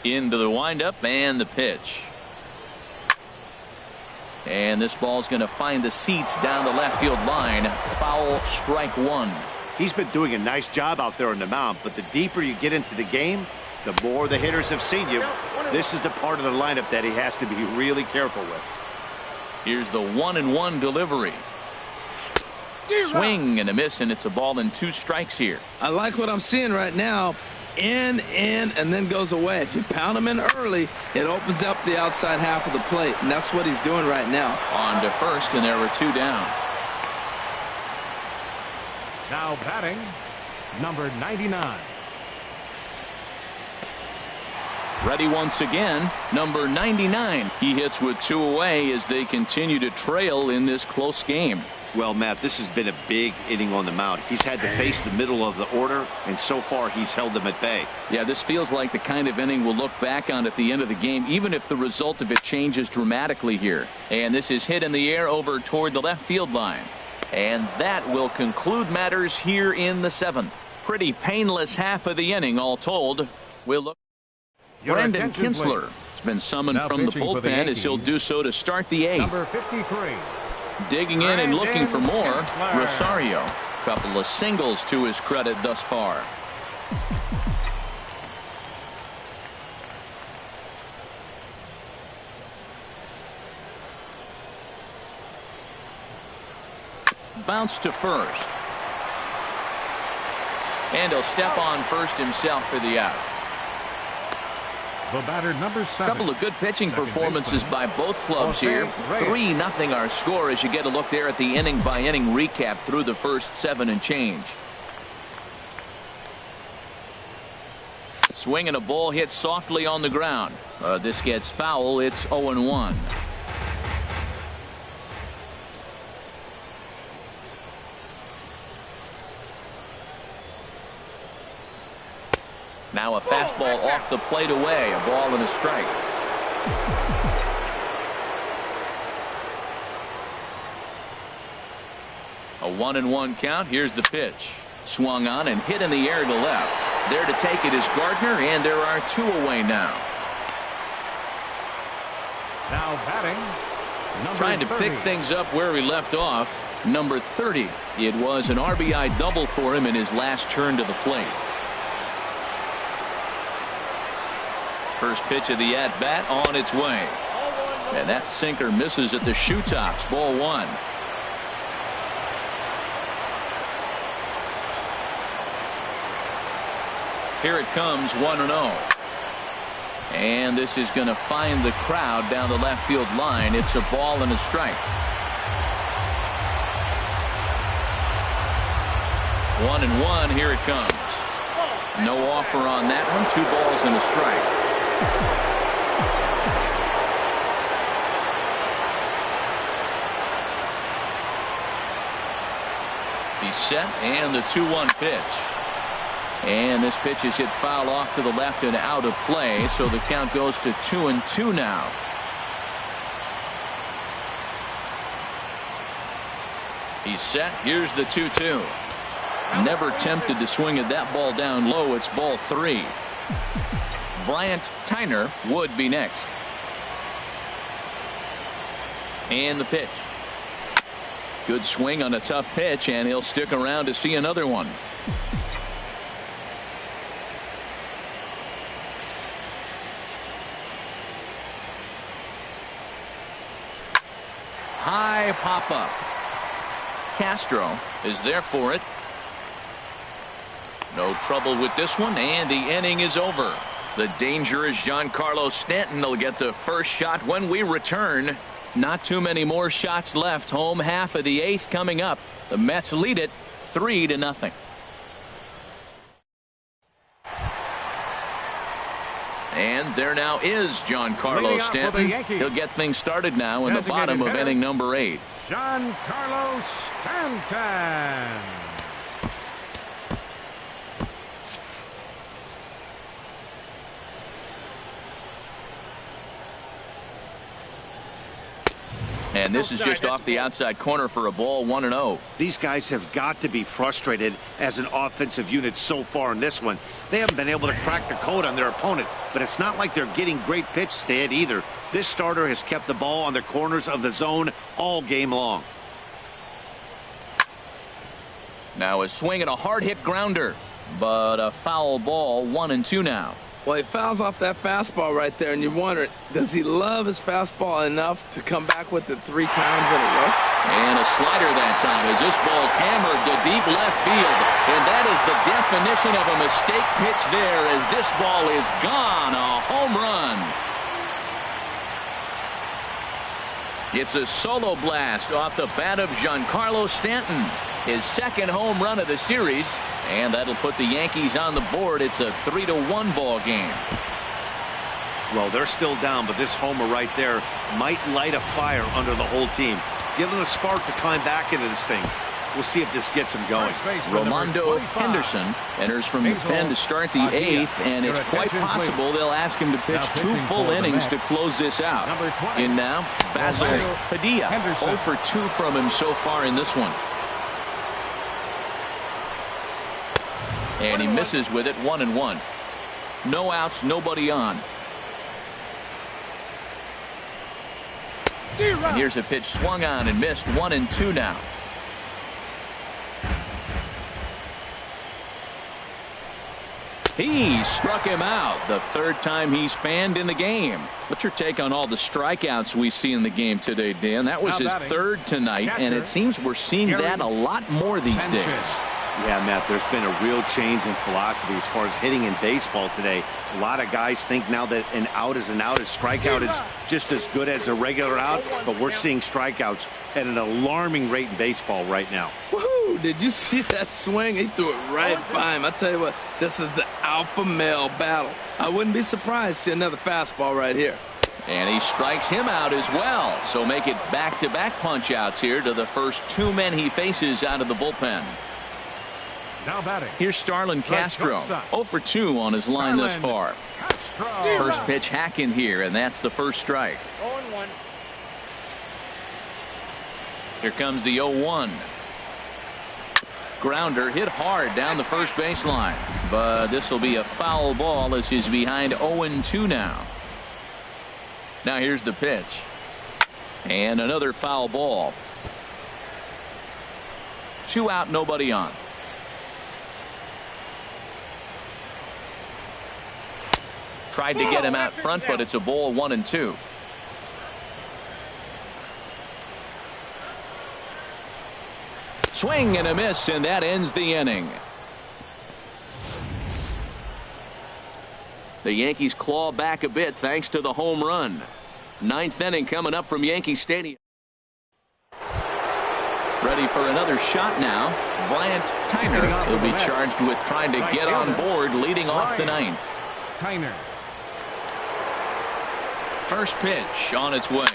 Into the windup and the pitch. And this ball's going to find the seats down the left field line. Foul, strike one. He's been doing a nice job out there on the mound, but the deeper you get into the game, the more the hitters have seen you. This is the part of the lineup that he has to be really careful with. Here's the 1-1 delivery. Swing and a miss, and it's a ball and 2 strikes here. I like what I'm seeing right now. In, and then goes away. If you pound him in early, it opens up the outside half of the plate, and that's what he's doing right now. On to first, and there were 2 down. Now batting, number 99. Ready once again, number 99. He hits with 2 away as they continue to trail in this close game. Well, Matt, this has been a big inning on the mound. He's had to face the middle of the order, and so far he's held them at bay. Yeah, this feels like the kind of inning we'll look back on at the end of the game, even if the result of it changes dramatically here. And this is hit in the air over toward the left field line. And that will conclude matters here in the 7th. Pretty painless half of the inning, all told. We'll look. Brandon Kinsler has been summoned from the bullpen as he'll do so to start the 8th. Number 53. Digging in and looking for more, Rosario. Couple of singles to his credit thus far. Bounce to first. And he'll step on first himself for the out. The batter, number 7. Couple of good pitching performances by both clubs here. 3-0 our score as you get a look there at the inning by inning recap through the first 7 and change. Swing and a ball hit softly on the ground. This gets foul. It's 0-1. Now a fastball off the plate away. A ball and a strike. A 1-1 count. Here's the pitch. Swung on and hit in the air to left. There to take it is Gardner, and there are 2 away now. Now batting, number Trying to 30. pick things up where we left off. Number 30. It was an RBI double for him in his last turn to the plate. First pitch of the at-bat on its way. And that sinker misses at the shoe tops. Ball 1. Here it comes, 1-0. And this is going to find the crowd down the left field line. It's a ball and a strike. 1-1. Here it comes. No offer on that one. 2 balls and a strike. He's set, and the 2-1 pitch. And this pitch is hit foul off to the left and out of play, so the count goes to 2-2 now. He's set. Here's the 2-2. Never tempted to swing at that ball down low. It's ball 3. Bryant Tyner would be next. And the pitch. Good swing on a tough pitch, and he'll stick around to see another one. High pop up. Castro is there for it. No trouble with this one, and the inning is over. The dangerous Giancarlo Stanton will get the first shot when we return. Not too many more shots left. Home half of the 8th coming up. The Mets lead it 3-0. And there now is Giancarlo Stanton. He'll get things started now in the bottom of inning number 8. Giancarlo Stanton. And this is just off the outside corner for a ball, 1-0. These guys have got to be frustrated as an offensive unit so far in this one. They haven't been able to crack the code on their opponent, but it's not like they're getting great pitches to hit either. This starter has kept the ball on the corners of the zone all game long. Now a swing and a hard hit grounder, but a foul ball, 1-2 now. Well, he fouls off that fastball right there, and you wonder, does he love his fastball enough to come back with it 3 times in a row? And a slider that time as this ball's hammered to deep left field. And that is the definition of a mistake pitch there as this ball is gone. A home run. It's a solo blast off the bat of Giancarlo Stanton. His second home run of the series. And that'll put the Yankees on the board. It's a 3-1 ball game. Well, they're still down, but this homer right there might light a fire under the whole team. Give them a spark to climb back into this thing. We'll see if this gets them going. Rolando Henderson enters from the pen to start the 8th, and it's quite possible they'll ask him to pitch 2 full innings to close this out. In now, Basil Padilla. 0 for 2 from him so far in this one. And he misses with it, 1-1. No outs, nobody on. And here's a pitch swung on and missed, 1-2 now. He struck him out the 3rd time he's fanned in the game. What's your take on all the strikeouts we see in the game today, Dan? That was his 3rd tonight, and it seems we're seeing that a lot more these days. Yeah, Matt, there's been a real change in philosophy as far as hitting in baseball today. A lot of guys think now that an out is an out, a strikeout is just as good as a regular out, but we're seeing strikeouts at an alarming rate in baseball right now. Woohoo! Did you see that swing? He threw it right by him. I tell you what, this is the alpha male battle. I wouldn't be surprised to see another fastball right here. And he strikes him out as well. So make it back-to-back punch-outs here to the first 2 men he faces out of the bullpen. Now batting. Here's Starlin Castro. 0 for 2 on his line thus far. First pitch hacking here, and that's the first strike. 0-1. Here comes the 0-1. Grounder hit hard down the first baseline, but this will be a foul ball as he's behind 0-2 now. Now here's the pitch. And another foul ball. 2 out, nobody on. Tried to get him out front, but it's a ball, 1-2. Swing and a miss, and that ends the inning. The Yankees claw back a bit thanks to the home run. 9th inning coming up from Yankee Stadium. Ready for another shot now. Bryant Tyner will be charged with trying to get on board leading off the 9th. Tyner. First pitch on its way.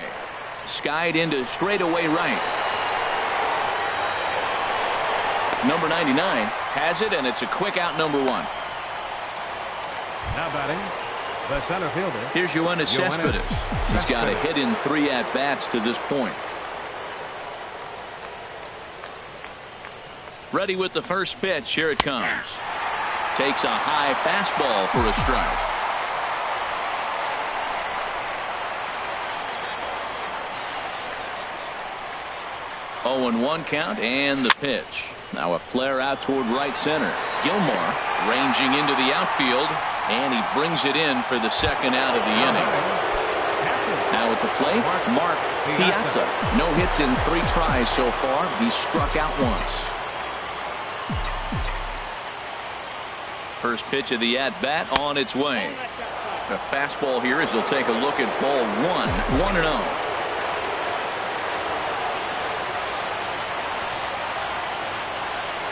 Skied into straightaway right. Number 99 has it, and it's a quick out, number 1. Now batting, the center fielder. Here's Yoenis Cespedes. He's got a hit in 3 at-bats to this point. Ready with the first pitch. Here it comes. Takes a high fastball for a strike. 0-1 count, and the pitch. Now a flare out toward right center. Gilmore ranging into the outfield, and he brings it in for the 2nd out of the inning. Now at the plate, Mark Piazza. No hits in 3 tries so far. He struck out once. First pitch of the at-bat on its way. The fastball here as they'll take a look at ball 1. 1-0.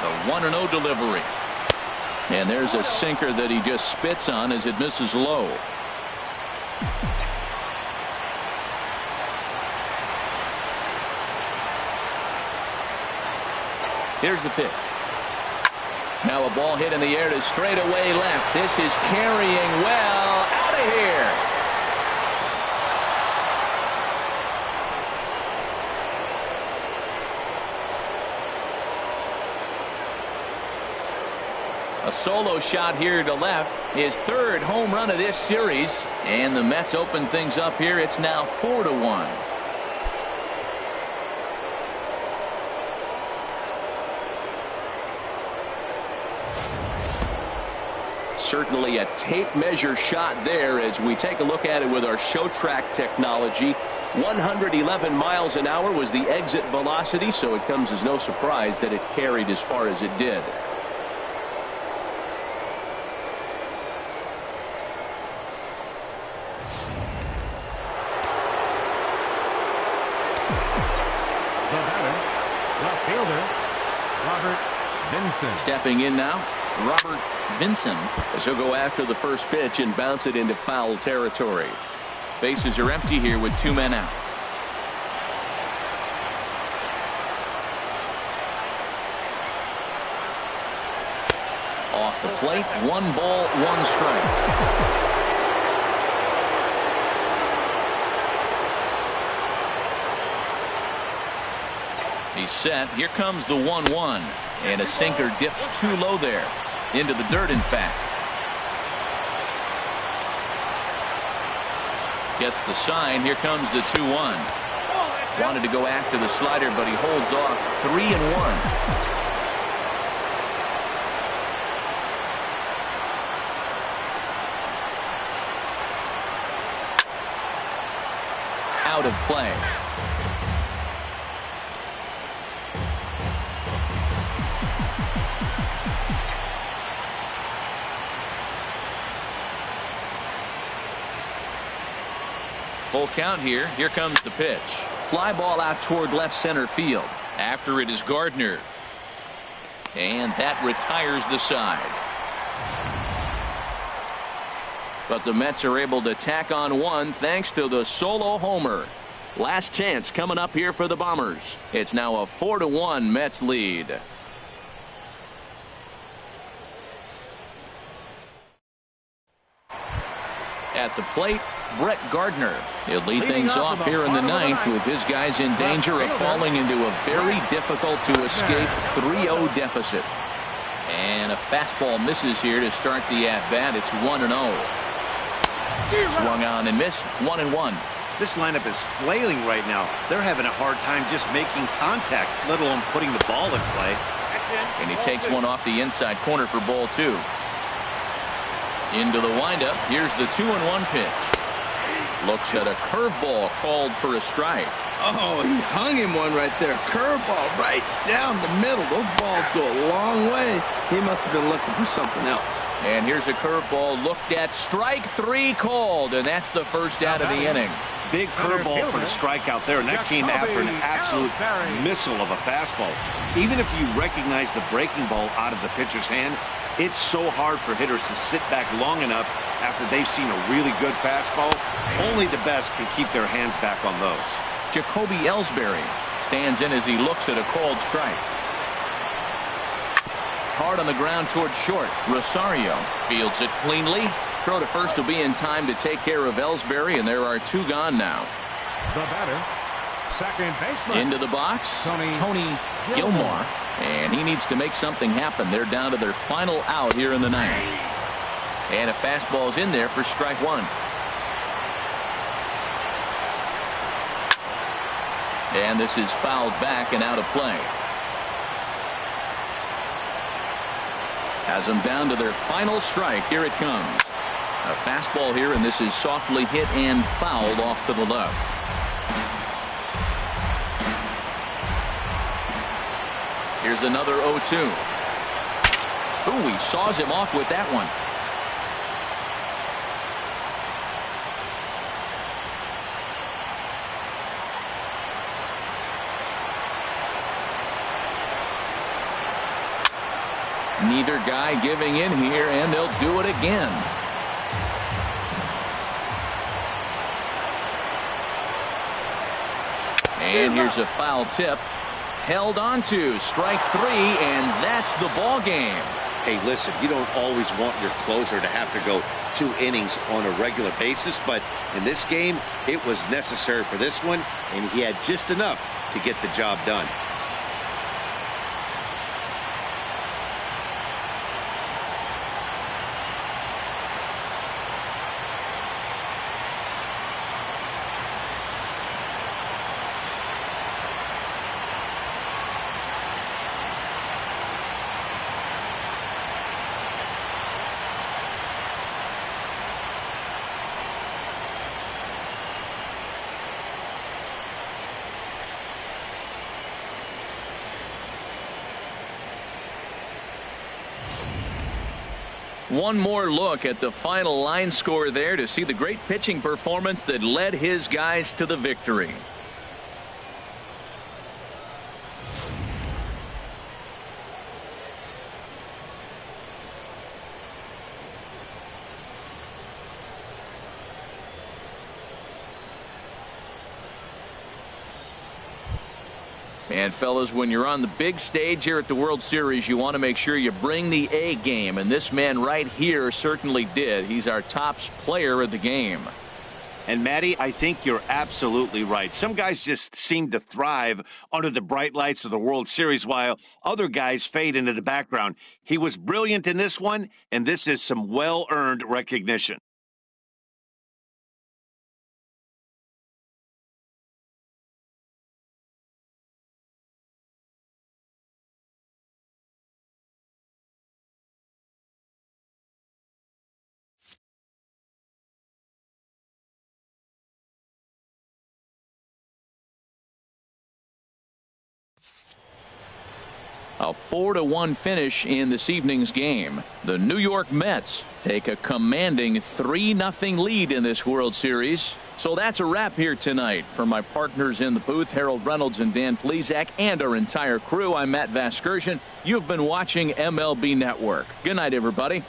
The 1-0 delivery. And there's a sinker that he just spits on as it misses low. Here's the pitch. Now a ball hit in the air to straightaway left. This is carrying well out of here. solo shot here to left. His third home run of this series. And the Mets open things up here. It's now 4-1. Certainly a tape measure shot there as we take a look at it with our show track technology. 111 miles an hour was the exit velocity, so it comes as no surprise that it carried as far as it did. The batter, left fielder, Robert Vinson. Stepping in now, Robert Vinson. As he'll go after the first pitch and bounce it into foul territory. Bases are empty here with 2 men out. Off the plate, 1 ball, 1 strike. He's set. Here comes the 1-1. And a sinker dips too low there. Into the dirt, in fact. Gets the sign. Here comes the 2-1. Wanted to go after the slider, but he holds off. 3-1. Out of play. Full count here. Here comes the pitch. Fly ball out toward left center field. After it is Gardner. And that retires the side. But the Mets are able to tack on 1 thanks to the solo homer. Last chance coming up here for the Bombers. It's now a 4-1 Mets lead. At the plate, Brett Gardner. He'll lead things off here in the 9th with his guys in danger of falling into a very difficult to escape 3-0 deficit. And a fastball misses here to start the at-bat. It's 1-0. Swung on and missed. 1-1. This lineup is flailing right now. They're having a hard time just making contact, let alone putting the ball in play. And he takes one off the inside corner for ball 2. Into the windup. Here's the 2-1 pitch. Looks at a curveball called for a strike. Oh, he hung him one right there. Curveball right down the middle. Those balls go a long way. He must have been looking for something else. And here's a curveball looked at. Strike 3 called, and that's the first out of the inning. Big curveball for the strikeout there, and that came after an absolute missile of a fastball. Even if you recognize the breaking ball out of the pitcher's hand, it's so hard for hitters to sit back long enough after they've seen a really good fastball. Only the best can keep their hands back on those. Jacoby Ellsbury stands in as he looks at a called strike. Hard on the ground towards short. Rosario fields it cleanly. Throw to first will be in time to take care of Ellsbury, and there are 2 gone now. The batter, second baseman. Into the box, Tony Gilmore. And he needs to make something happen. They're down to their final out here in the 9th. And a fastball's in there for strike 1. And this is fouled back and out of play. Has them down to their final strike. Here it comes. A fastball here, and this is softly hit and fouled off to the left. Here's another 0-2. Ooh, he saws him off with that one. Neither guy giving in here, and they'll do it again. And here's a foul tip. Held on to strike 3, and that's the ball game. Hey, listen, you don't always want your closer to have to go 2 innings on a regular basis, but in this game, it was necessary for this one, and he had just enough to get the job done. One more look at the final line score there to see the great pitching performance that led his guys to the victory. And fellas, when you're on the big stage here at the World Series, you want to make sure you bring the A game, and this man right here certainly did. He's our top player of the game. And Matty, I think you're absolutely right. Some guys just seem to thrive under the bright lights of the World Series while other guys fade into the background. He was brilliant in this one, and this is some well-earned recognition. A 4-1 finish in this evening's game. The New York Mets take a commanding 3-0 lead in this World Series. So that's a wrap here tonight. For my partners in the booth, Harold Reynolds and Dan Plesac, and our entire crew, I'm Matt Vasgersian. You've been watching MLB Network. Good night, everybody.